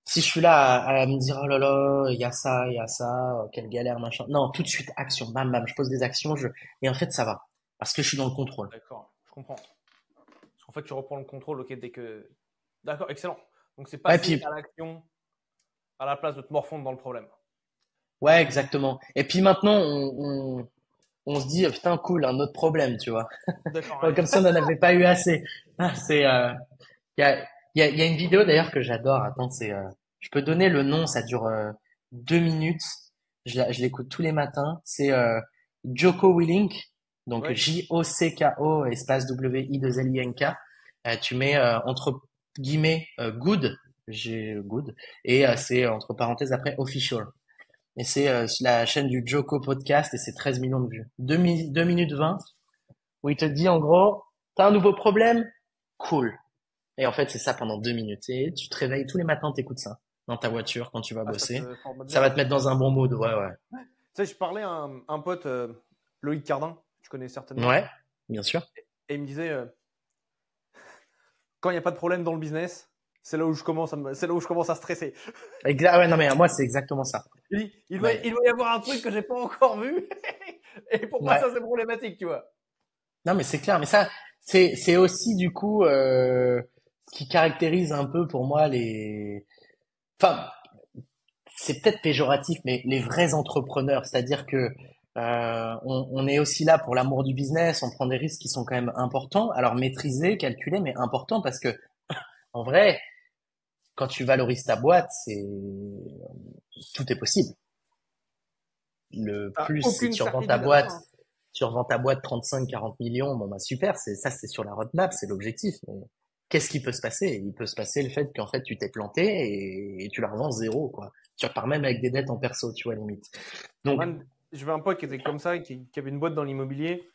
si je suis là à me dire oh là là, il y a ça, quelle galère, machin. Non, tout de suite action, bam bam, je pose des actions, et en fait ça va parce que je suis dans le contrôle. D'accord, je comprends. Parce qu'en fait, tu reprends le contrôle, ok, dès que. D'accord, excellent. Donc c'est Ouais, passer puis à l'action à la place de te morfondre dans le problème. ouais, exactement. Et puis maintenant on se dit putain cool, un autre problème, tu vois. D'accord, Ouais, ouais. comme ça on n'en avait pas eu assez. Ah, c'est il y a il y a une vidéo d'ailleurs que j'adore. Attends, je peux donner le nom, ça dure 2 minutes. Je l'écoute tous les matins. C'est Jocko Willink, donc Ouais. Jocko espace WI2LINK. Tu mets entre guillemets good, j'ai good, et c'est entre parenthèses après official. Et c'est la chaîne du Jocko Podcast et c'est 13 millions de vues. 2 minutes 20 où il te dit en gros, t'as un nouveau problème? Cool. Et en fait, c'est ça pendant 2 minutes. Et tu te réveilles tous les matins, t'écoutes ça dans ta voiture quand tu vas Ah, ça bosser. te forme Ça bien, va ouais. te mettre dans un bon mood. Ouais, ouais. Tu sais, je parlais à un pote, Loïc Cardin, tu connais certainement, Ouais, bien sûr. et il me disait quand il n'y a pas de problème dans le business, c'est là où je commence à stresser. Ouais, non, mais moi, c'est exactement ça. Il dit, Ouais, il doit y avoir un truc que j'ai pas encore vu, et pour moi, ouais. ça, c'est problématique, tu vois. Non, mais c'est clair. Mais ça, c'est aussi du coup ce qui caractérise un peu pour moi enfin, c'est peut-être péjoratif, mais les vrais entrepreneurs, c'est-à-dire que on est aussi là pour l'amour du business, on prend des risques qui sont quand même importants, alors maîtrisés, calculés, mais importants parce que en vrai, quand tu valorises ta boîte, tout est possible. Le T'as plus, c'est aucune certitude à la fin, hein. tu revends ta boîte 35 40 millions, bon bah super, c'est sur la roadmap, c'est l'objectif. Mais qu'est-ce qui peut se passer? Il peut se passer le fait qu'en fait tu t'es planté et tu la revends zéro, quoi. Tu repars même avec des dettes en perso, tu vois, limite. Donc, Man, je veux un pote qui était comme ça, qui avait une boîte dans l'immobilier,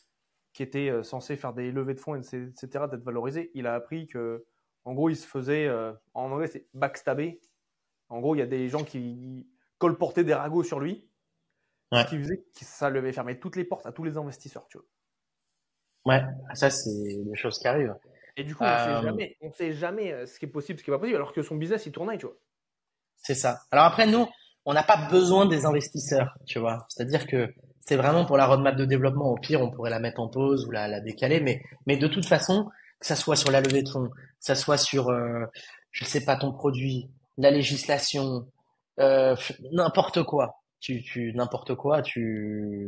qui était censé faire des levées de fonds, etc., d'être valorisé. Il a appris que, en gros, il se faisait, en anglais, c'est backstabber. En gros, il y a des gens qui colportaient des ragots sur lui, ce ouais, qui faisait que ça lui avait fermé toutes les portes à tous les investisseurs, tu vois. ouais, ça c'est des choses qui arrivent. Et du coup, Euh, on sait jamais ce qui est possible, ce qui est pas possible, alors que son business, il tournait, tu vois. c'est ça. Alors après, nous, on n'a pas besoin des investisseurs, tu vois. C'est-à-dire que c'est vraiment pour la roadmap de développement. Au pire, on pourrait la mettre en pause ou la décaler, mais de toute façon, que ça soit sur la levée de fonds, que ça soit sur, je sais pas, ton produit, la législation, n'importe quoi. N'importe quoi, tu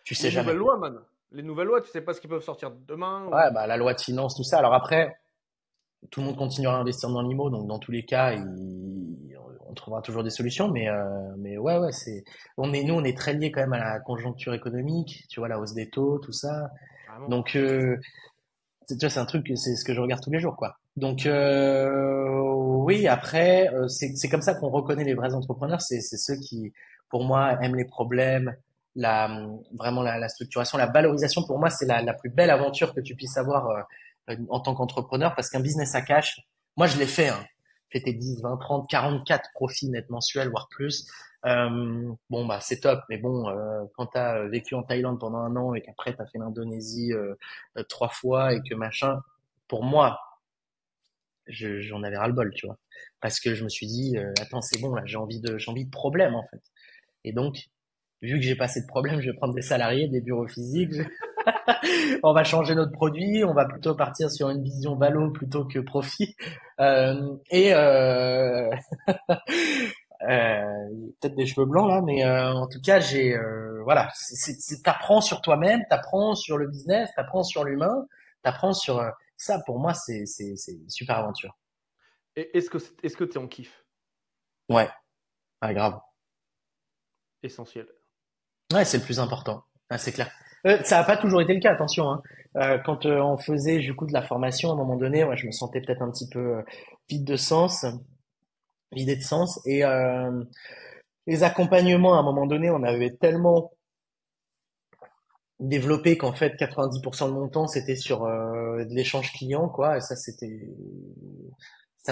sais Les nouvelles jamais. lois, man. Les nouvelles lois, tu sais pas ce qui peuvent sortir demain. Ouais, Ou... bah, la loi de finances, tout ça. Alors après, tout le monde continuera à investir dans l'IMO, donc dans tous les cas, on trouvera toujours des solutions. Mais ouais, ouais, nous, on est très liés quand même à la conjoncture économique, tu vois, la hausse des taux, tout ça. Vraiment. Donc, tu vois, c'est un truc, c'est ce que je regarde tous les jours, quoi. Donc oui, après, c'est comme ça qu'on reconnaît les vrais entrepreneurs. C'est ceux qui, pour moi, aiment les problèmes, vraiment la structuration, la valorisation. Pour moi, c'est la plus belle aventure que tu puisses avoir en tant qu'entrepreneur, parce qu'un business à cash, moi je l'ai fait. Hein. J'ai fait 10, 20, 30, 44 profits net mensuels, voire plus. Bon bah c'est top, mais bon, quand t'as vécu en Thaïlande pendant un an et qu'après t'as fait l'Indonésie 3 fois et que machin, pour moi j'en avais ras-le-bol, tu vois. Parce que je me suis dit, attends, c'est bon, là, j'ai envie de problème, en fait. Et donc, vu que j'ai pas assez de problèmes, je vais prendre des salariés, des bureaux physiques, on va changer notre produit, on va plutôt partir sur une vision valo plutôt que profit. Et peut-être des cheveux blancs là, mais en tout cas, voilà, t'apprends sur toi-même, t'apprends sur le business, t'apprends sur l'humain, t'apprends sur ça. Pour moi, c'est une super aventure. Et est-ce que tu es en kiff? Ouais, ah, grave. Essentiel. Ouais, c'est le plus important. Ah, c'est clair. Ça n'a pas toujours été le cas, attention, hein. Quand on faisait du coup de la formation, à un moment donné, ouais, je me sentais peut-être un petit peu vide de sens, vidé de sens. Et les accompagnements, à un moment donné, on avait tellement développé qu'en fait, 90% de mon temps, c'était sur de l'échange client, quoi. Et ça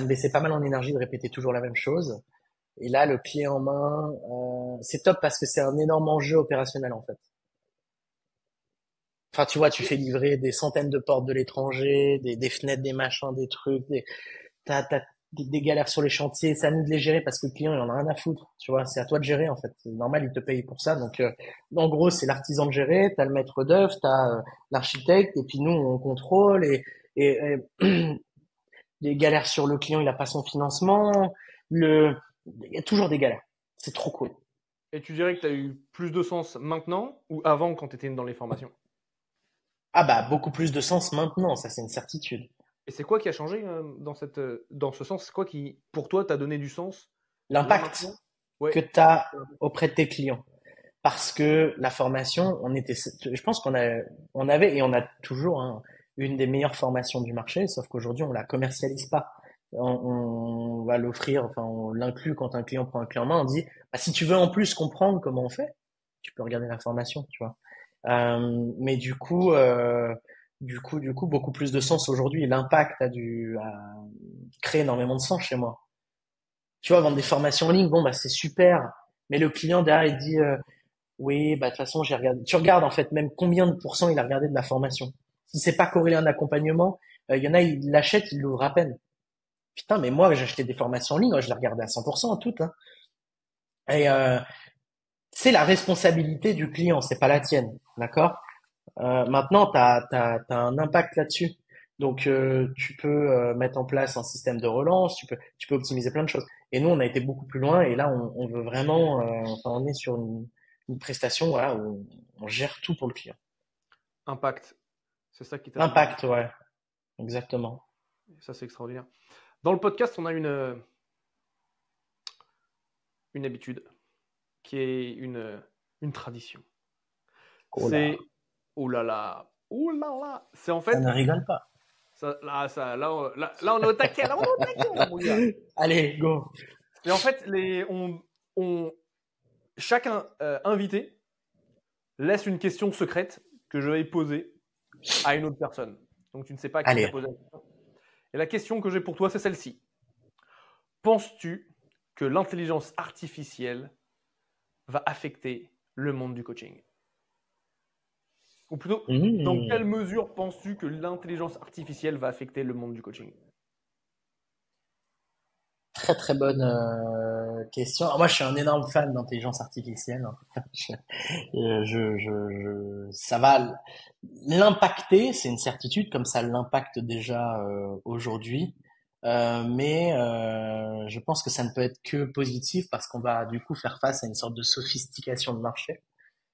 me baissait pas mal en énergie de répéter toujours la même chose. Et là, le clé en main, c'est top parce que c'est un énorme enjeu opérationnel, en fait. Enfin, tu vois, tu fais livrer des centaines de portes de l'étranger, des fenêtres, des machins, des trucs, t'as des galères sur les chantiers, c'est à nous de les gérer parce que le client, il en a rien à foutre, tu vois, c'est à toi de gérer, en fait. C'est normal, il te paye pour ça. Donc, en gros, c'est l'artisan de gérer, t'as le maître d'œuvre, t'as l'architecte, et puis nous, on contrôle, et les galères sur le client, il a pas son financement, il y a toujours des galères. C'est trop cool. Et tu dirais que tu as eu plus de sens maintenant ou avant quand tu étais dans les formations? Ah bah, beaucoup plus de sens maintenant, ça c'est une certitude. Et c'est quoi qui a changé dans ce sens? C'est quoi qui, pour toi, t'a donné du sens là L'impact maintenant? que Ouais. tu as auprès de tes clients. Parce que la formation, je pense on avait et on a toujours hein, une des meilleures formations du marché, sauf qu'aujourd'hui on la commercialise pas. On va l'offrir, enfin on l'inclut quand un client prend un clé en main, on dit bah, si tu veux en plus comprendre comment on fait, tu peux regarder la formation, tu vois. Mais du coup, beaucoup plus de sens aujourd'hui. L'impact a créé énormément de sens chez moi. Tu vois, vendre des formations en ligne, bon bah c'est super, mais le client derrière il dit oui, bah de toute façon, j'ai regardé. Tu regardes en fait même combien de pourcents il a regardé de la formation. Si c'est pas corrélé à un accompagnement, il y en a, ils l'achètent, ils l'ouvrent à peine. Putain, mais moi, j'ai acheté des formations en ligne, je les regardais à 100% toutes. Hein. Et c'est la responsabilité du client, c'est pas la tienne, d'accord? Maintenant, t'as un impact là-dessus. Donc, tu peux mettre en place un système de relance, tu peux optimiser plein de choses. Et nous, on a été beaucoup plus loin. Et là, on veut vraiment, enfin, on est sur une prestation, voilà, où on gère tout pour le client. Impact. C'est ça qui t'a donné du Impact, sens. ouais, exactement. Ça, c'est extraordinaire. Dans le podcast, on a une habitude qui est une tradition. Oh là, C'est, oh là là, c'est en ça ne fait, rigole pas. là, on est au taquet, là, on est au taquet, là, mon gars. Allez, go. Et en fait, chaque invité laisse une question secrète que je vais poser à une autre personne. Donc tu ne sais pas à qui tu as Allez. posé la question. Et la question que j'ai pour toi, c'est celle-ci. Penses-tu que l'intelligence artificielle va affecter le monde du coaching? Ou plutôt, dans quelle Mmh. mesure penses-tu que l'intelligence artificielle va affecter le monde du coaching? Très très bonne question. Alors, moi, je suis un énorme fan d'intelligence artificielle. Hein. Ça va l'impacter, c'est une certitude, comme ça l'impacte déjà aujourd'hui. Mais je pense que ça ne peut être que positif parce qu'on va du coup faire face à une sorte de sophistication de marché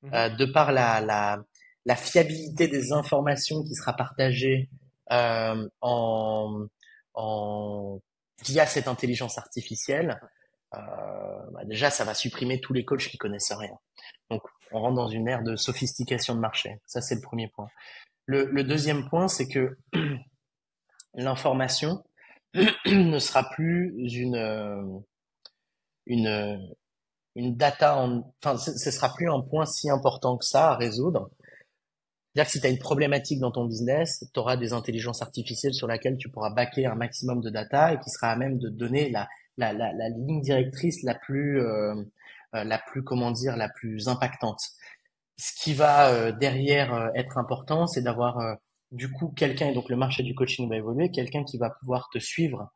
Mhm. de par la fiabilité des informations qui sera partagée euh, en, en via cette intelligence artificielle. Euh, bah déjà, ça va supprimer tous les coachs qui connaissent rien. Donc, on rentre dans une ère de sophistication de marché. Ça, c'est le premier point. Le deuxième point, c'est que l'information, ne sera plus une, une data enfin, ce sera plus un point si important que ça à résoudre. C'est-à-dire que si tu as une problématique dans ton business, tu auras des intelligences artificielles sur lesquelles tu pourras baquer un maximum de data et qui sera à même de donner la ligne directrice la plus, comment dire, la plus impactante. Ce qui va derrière être important, c'est d'avoir du coup quelqu'un, et donc le marché du coaching va évoluer, quelqu'un qui va pouvoir te suivre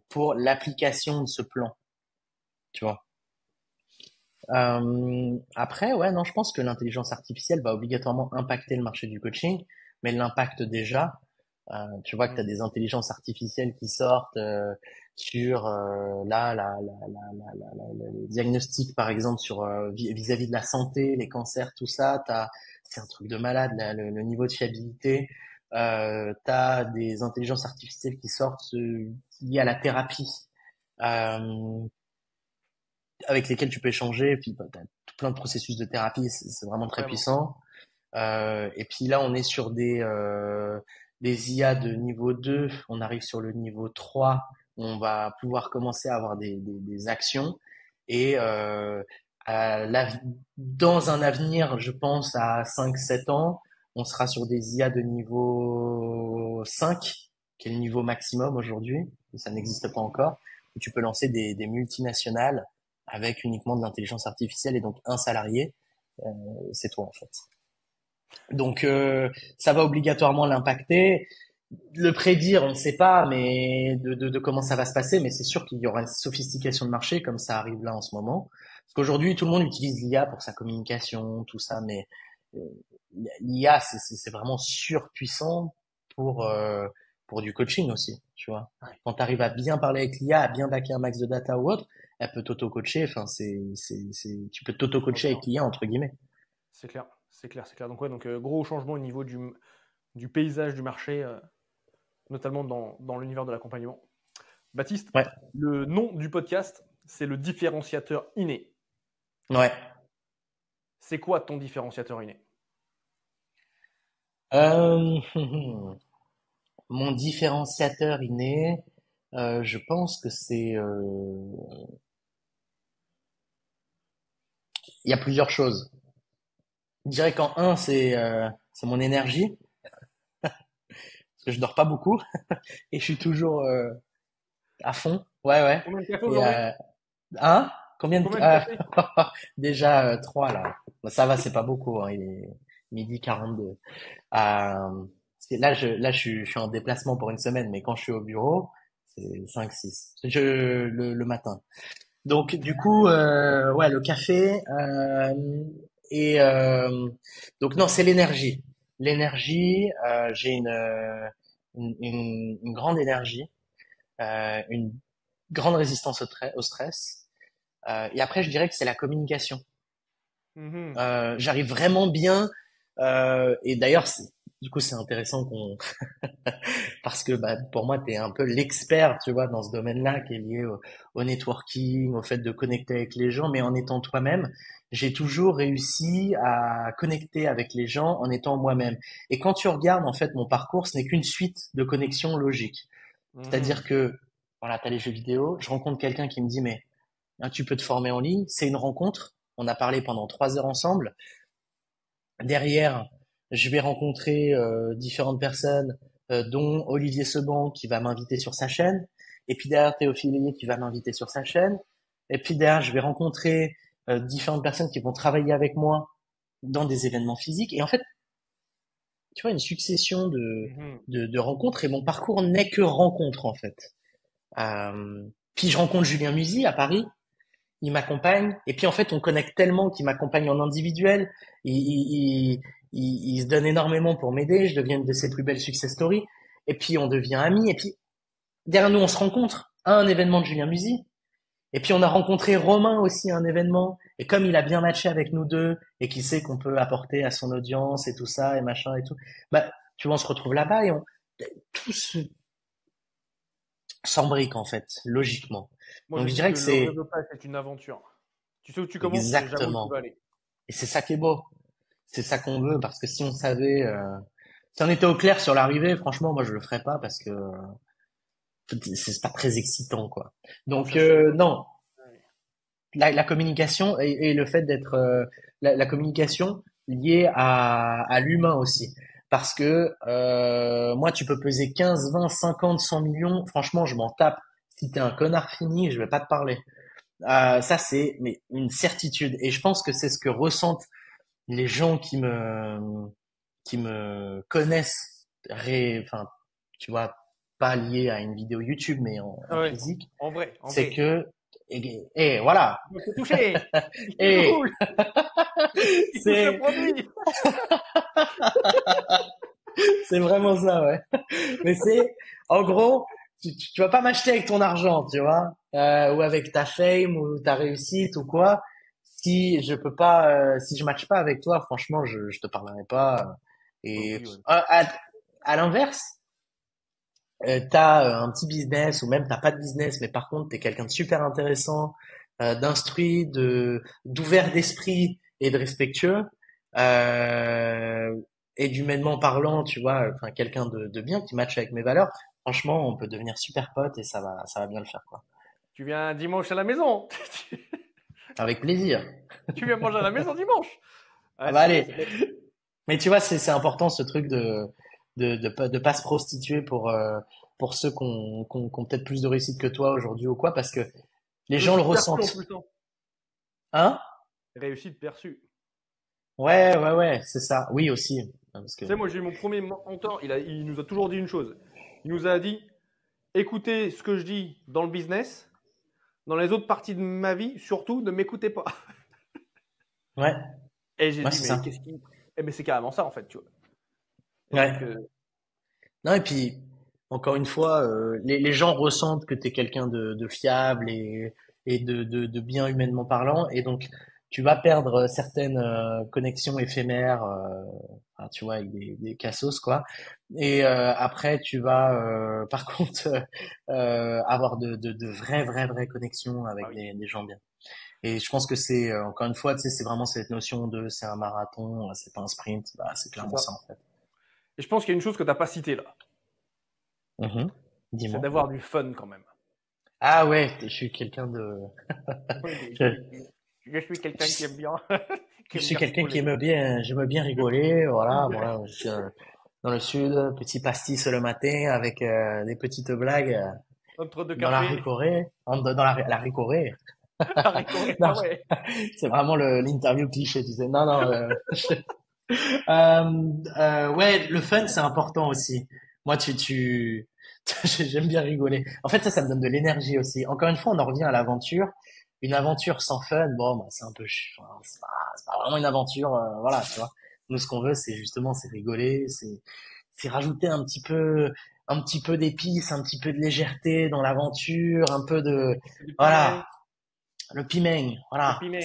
pour l'application de ce plan, tu vois. Après, ouais, non, je pense que l'intelligence artificielle va obligatoirement impacter le marché du coaching, mais elle l'impacte déjà. Tu vois que tu as Mhm. des intelligences artificielles qui sortent sur les diagnostics, par exemple, sur vis-à-vis de la santé, les cancers, tout ça. C'est un truc de malade, là, le niveau de fiabilité. Tu as des intelligences artificielles qui sortent liées à la thérapie. Euh, avec lesquels tu peux échanger. Et puis, bah, t'as tout plein de processus de thérapie. C'est vraiment très Incroyable. puissant. Et puis là, on est sur des IA de niveau 2. On arrive sur le niveau 3. On va pouvoir commencer à avoir des actions. Et dans un avenir, je pense à 5-7 ans, on sera sur des IA de niveau 5, qui est le niveau maximum aujourd'hui. Ça n'existe pas encore. Où tu peux lancer des multinationales avec uniquement de l'intelligence artificielle et donc un salarié. C'est toi en fait. Donc ça va obligatoirement l'impacter. Le prédire, on ne sait pas, mais de comment ça va se passer. Mais c'est sûr qu'il y aura une sophistication de marché comme ça arrive là en ce moment. Parce qu'aujourd'hui, tout le monde utilise l'IA pour sa communication, tout ça, mais euh, l'IA, c'est vraiment surpuissant pour du coaching aussi, tu vois. Ouais. Quand tu arrives à bien parler avec l'IA, à bien backer un max de data ou autre, elle peut t'auto-coacher. Enfin, tu peux Ok, t'auto-coacher ouais. avec l'IA entre guillemets. C'est clair, c'est clair, c'est clair. Donc, ouais, donc gros changement au niveau du paysage du marché, notamment dans l'univers de l'accompagnement. Baptiste, Ouais, le nom du podcast, c'est le différenciateur inné. ouais. C'est quoi ton différenciateur inné? Euh, mon différenciateur inné, je pense que il y a plusieurs choses. Je dirais qu'en un, c'est mon énergie, parce que je dors pas beaucoup et je suis toujours à fond. Ouais, ouais. Combien de café Et aujourd'hui? un, combien de Combien de café? déjà trois là. Bon, ça va, c'est pas beaucoup. Hein, il est 12h42. Je suis en déplacement pour une semaine, mais quand je suis au bureau, c'est 5-6. Le matin. Donc du coup, ouais, le café et donc non, c'est l'énergie. L'énergie, j'ai une grande énergie, une grande résistance au stress. Et après, je dirais que c'est la communication. Mhm. J'arrive vraiment bien. Et d'ailleurs, du coup, c'est intéressant qu'on parce que bah, pour moi, tu es un peu l'expert, tu vois, dans ce domaine-là qui est lié au networking, au fait de connecter avec les gens, mais en étant toi-même, j'ai toujours réussi à connecter avec les gens en étant moi-même. Et quand tu regardes, en fait, mon parcours, ce n'est qu'une suite de connexions logiques. Mhm. C'est-à-dire que, voilà, tu as les jeux vidéo, je rencontre quelqu'un qui me dit, mais hein, tu peux te former en ligne, c'est une rencontre. On a parlé pendant 3 heures ensemble. Derrière, je vais rencontrer différentes personnes, dont Olivier Seban qui va m'inviter sur sa chaîne. Et puis derrière, Théophile Hélier qui va m'inviter sur sa chaîne. Et puis derrière, je vais rencontrer différentes personnes qui vont travailler avec moi dans des événements physiques. Et en fait, tu vois, une succession Mhm. de rencontres. Et mon parcours n'est que rencontre, en fait. Puis je rencontre Julien Musi à Paris. Il m'accompagne. Et puis en fait, on connecte tellement qu'il m'accompagne en individuel. Il se donne énormément pour m'aider. Je deviens une de ses plus belles success stories. Et puis on devient amis. Et puis derrière nous, on se rencontre à un événement de Julien Musi. Et puis on a rencontré Romain aussi à un événement. Et comme il a bien matché avec nous deux et qu'il sait qu'on peut apporter à son audience et tout ça et machin et tout, bah tu vois, on se retrouve là-bas et tout s'embrique en fait, logiquement. Moi, je Donc je dis dirais que que le c'est réseautage, c'est une aventure. Tu sais où tu commences, tu sais jamais où tu exactement. vas aller. Et c'est ça qui est beau. C'est ça qu'on veut parce que si on savait, si on était au clair sur l'arrivée, franchement, moi je le ferais pas parce que c'est pas très excitant, quoi. Non, Donc, ça, je suis d'accord. non, la communication et le fait d'être la communication liée à l'humain aussi. Parce que moi, tu peux peser 15, 20, 50, 100 millions. Franchement, je m'en tape. Si t'es un connard fini, je vais pas te parler. Ça, c'est mais une certitude. Et je pense que c'est ce que ressentent les gens qui me connaissent, enfin, tu vois, pas liés à une vidéo YouTube, mais en Ouais, physique, en c'est vrai. que, et voilà, Il me fait toucher. Il me et touche. Il touche le c'est, produit. c'est vraiment ça, ouais. Mais c'est, en gros, tu vas pas m'acheter avec ton argent, tu vois, ou avec ta fame ou ta réussite ou quoi. Si je peux pas, si je matche pas avec toi, franchement, je te parlerai pas. Bah Et oui, ouais. à l'inverse, t'as un petit business ou même t'as pas de business, mais par contre t'es quelqu'un de super intéressant, d'instruit, d'ouvert d'esprit et de respectueux, euh, et d'humainement parlant, tu vois, enfin quelqu'un de bien qui matche avec mes valeurs. Franchement, on peut devenir super potes et ça va bien le faire, quoi. Tu viens dimanche à la maison. Avec plaisir. Tu viens manger à la maison dimanche. Ah Ouais, bah allez. c'est... Mais tu vois, c'est important ce truc de pas se prostituer pour ceux qui ont peut-être plus de réussite que toi aujourd'hui ou quoi, parce que les gens le Réussite perçue en ressentent. plus, hein. Hein? Réussite perçue. Ouais, ouais, ouais, c'est ça. Oui, aussi. Parce que, Tu sais, moi, j'ai eu mon premier mentor. Il nous a toujours dit une chose. Il nous a dit, écoutez ce que je dis dans le business. Dans les autres parties de ma vie, surtout, ne m'écoutez pas. ouais, Et j'ai ouais, dit, c'est mais ça. qu'est-ce qui... Eh, mais c'est carrément ça, en fait, tu vois. Et Ouais. donc, Non, et puis, encore une fois, les gens ressentent que tu es quelqu'un de fiable et de bien humainement parlant. Et donc, tu vas perdre certaines connexions éphémères, enfin, tu vois, avec des cassos, quoi. Et après, tu vas, par contre, avoir de vraies connexions bah avec oui, des gens bien. Et je pense que c'est, encore une fois, tu sais, c'est vraiment cette notion de c'est un marathon, c'est pas un sprint. Bah, c'est c'est clairement ça. ça, en fait. Et je pense qu'il y a une chose que tu n'as pas citée là. Mhm. C'est Dis-moi. d'avoir du fun quand même. Ah ouais, je suis quelqu'un de, Oui, je, je suis quelqu'un qui aime bien, qui je aime suis bien quelqu'un qui rigoler. aime bien, j'aime bien rigoler, voilà. Ouais. Moi, je suis dans le sud, petit pastis le matin avec des petites blagues Entre deux dans la cafés, ricorée, dans la ricorée. à rigoler. Non, Ah ouais. c'est vraiment l'interview cliché, tu sais. Non, non. Ouais, le fun, c'est important aussi. Moi, j'aime bien rigoler. En fait, ça me donne de l'énergie aussi. Encore une fois, on en revient à l'aventure. Une aventure sans fun, bon, bah, c'est un peu, enfin, c'est pas vraiment une aventure, voilà, tu vois. Nous, ce qu'on veut, c'est justement, c'est rigoler, c'est rajouter un petit peu d'épices, un petit peu de légèreté dans l'aventure, un peu de, C'est du piment, voilà, le piment, le voilà. piment.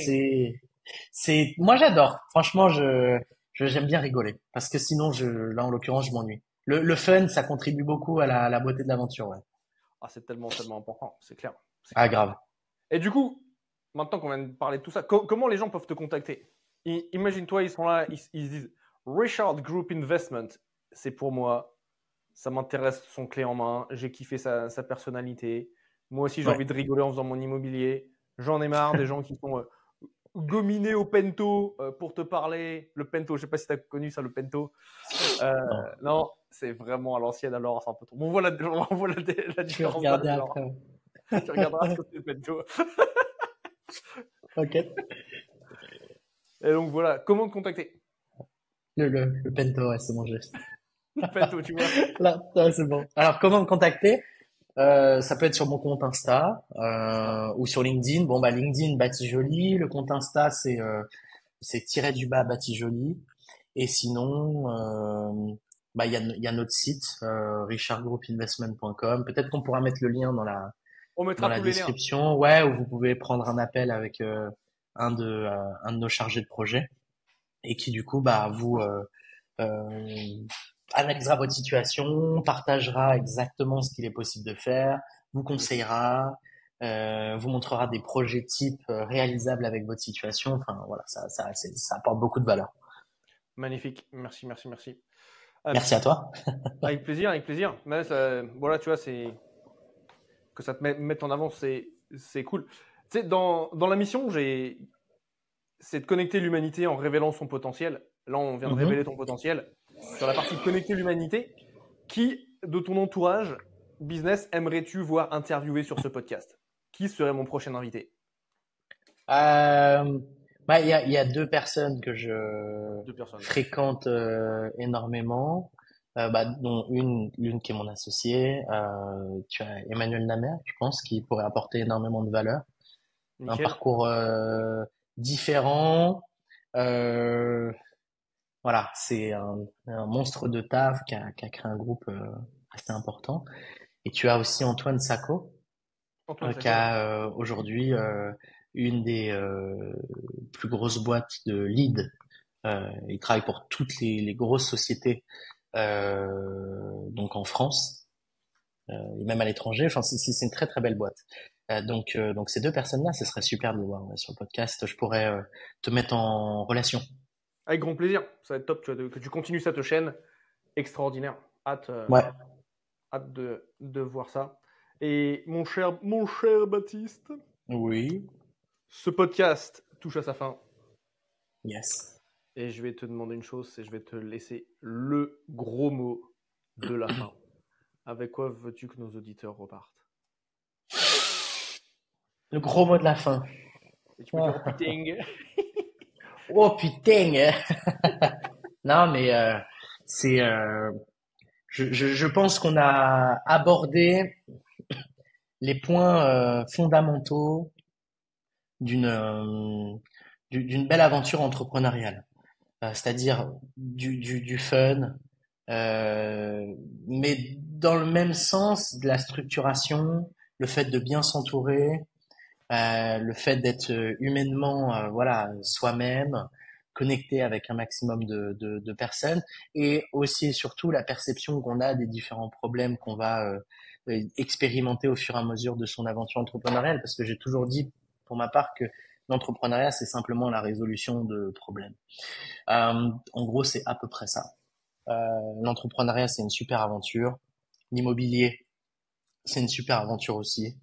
Moi j'adore. Franchement, j'aime bien rigoler. Parce que sinon, là, en l'occurrence, je m'ennuie. Le fun, ça contribue beaucoup à la beauté de l'aventure, ouais. Ah, c'est tellement, tellement important, c'est clair. C'est Ah, clair. grave. Et du coup, maintenant qu'on vient de parler de tout ça, comment les gens peuvent te contacter? Imagine-toi, ils sont là, ils se disent Richard Group Investment, c'est pour moi, ça m'intéresse son clé en main, j'ai kiffé sa personnalité. Moi aussi, j'ai Ouais. envie de rigoler en faisant mon immobilier. J'en ai marre des gens qui sont gominés au pento pour te parler. Le pento, je sais pas si tu as connu ça, le pento. Non. Non, c'est vraiment à l'ancienne, alors c'est un peu trop. On voit on voit la Je vais différence regarder d'âge. Genre. après. Tu regarderas ce que c'est le pento. Ok. Et donc voilà, comment te contacter? Le pento, ouais, c'est mon geste. Le pento, tu vois. Là, ouais, c'est bon. Alors, comment me contacter? Ça peut être sur mon compte Insta Insta. ou sur LinkedIn. Bon, bah LinkedIn, Bati Le compte Insta, c'est tiré du bas Bati. Et sinon, bah il y a notre site richardgroupinvestment.com. Peut-être qu'on pourra mettre le lien dans la On dans mettra la tous les liens. description. Ouais, où vous pouvez prendre un appel avec un de nos chargés de projet et qui du coup bah vous euh, analysera votre situation, partagera exactement ce qu'il est possible de faire, vous Magnifique. conseillera, vous montrera des projets types réalisables avec votre situation. Enfin voilà, ça apporte beaucoup de valeur. Magnifique. Merci, merci, merci. Euh, Merci à toi. avec plaisir, avec plaisir. Mais voilà, tu vois, c'est. que ça te mette en avant, c'est cool. Tu sais, dans la mission, c'est de connecter l'humanité en révélant son potentiel. Là, on vient de révéler ton potentiel. Sur la partie connecter l'humanité, qui de ton entourage business aimerais-tu voir interviewer sur ce podcast? Qui serait mon prochain invité? Il y a deux personnes que je Deux personnes. fréquente énormément, dont l'une qui est mon associée. Tu as Emmanuel Namer, je pense, qui pourrait apporter énormément de valeur. Un Nickel. parcours différent. Euh, voilà, c'est un monstre de taf qui a créé un groupe assez important. Et tu as aussi Antoine Sacco, Antoine qui Sacco, ouais. a aujourd'hui une des plus grosses boîtes de lead. Il travaille pour toutes les grosses sociétés, donc en France et même à l'étranger. Enfin, c'est une très très belle boîte. Donc ces deux personnes-là, ce serait super de le voir sur le podcast. Je pourrais te mettre en relation. Avec grand plaisir. Ça va être top que tu continues cette chaîne extraordinaire. Hâte, Ouais. hâte de voir ça. Et mon cher Baptiste, Oui. ce podcast touche à sa fin. Yes. Et je vais te demander une chose, c'est je vais te laisser le gros mot de la fin. Avec quoi veux-tu que nos auditeurs repartent? Le gros mot de la fin. Et tu peux dire oh, putain. Oh putain. Non, mais c'est. Je pense qu'on a abordé les points fondamentaux d'une d'une belle aventure entrepreneuriale. C'est-à-dire du fun, mais dans le même sens de la structuration, le fait de bien s'entourer, le fait d'être humainement, voilà, soi-même, connecté avec un maximum de personnes, et aussi et surtout la perception qu'on a des différents problèmes qu'on va expérimenter au fur et à mesure de son aventure entrepreneuriale, parce que j'ai toujours dit, pour ma part, que l'entrepreneuriat, c'est simplement la résolution de problèmes. En gros, c'est à peu près ça. L'entrepreneuriat, c'est une super aventure. L'immobilier, c'est une super aventure aussi.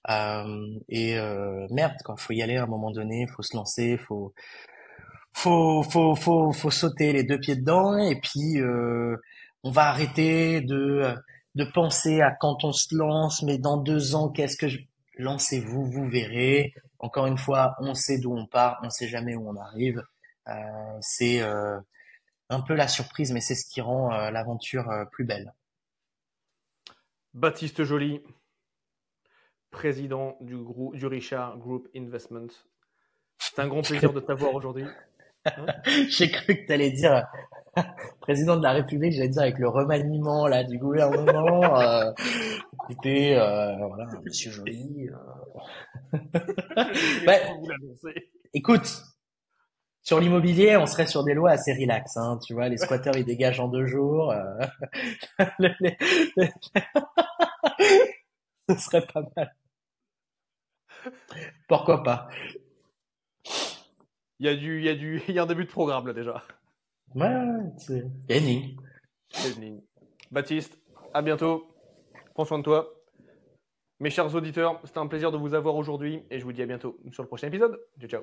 Merde, quoi, faut y aller à un moment donné, faut se lancer, faut sauter les deux pieds dedans, et puis on va arrêter de penser à quand on se lance, mais dans 2 ans, lancez-vous, vous verrez. Encore une fois, on sait d'où on part, on sait jamais où on arrive. C'est un peu la surprise, mais c'est ce qui rend l'aventure plus belle. Baptiste Joly, président du Richard Group Investment. C'est un grand plaisir de t'avoir aujourd'hui. Hein? J'ai cru que tu allais dire président de la République, j'allais dire avec le remaniement là du gouvernement. Écoutez, voilà, Monsieur Joly. Vous l'annoncer. Écoute, sur l'immobilier, on serait sur des lois assez relax, hein, tu vois, les squatteurs ils dégagent en 2 jours. Ce serait pas mal. Pourquoi pas? Il y a un début de programme là déjà. Ouais, c'est gagné. Baptiste, à bientôt. Prends soin de toi. Mes chers auditeurs, c'était un plaisir de vous avoir aujourd'hui et je vous dis à bientôt sur le prochain épisode. Ciao, ciao.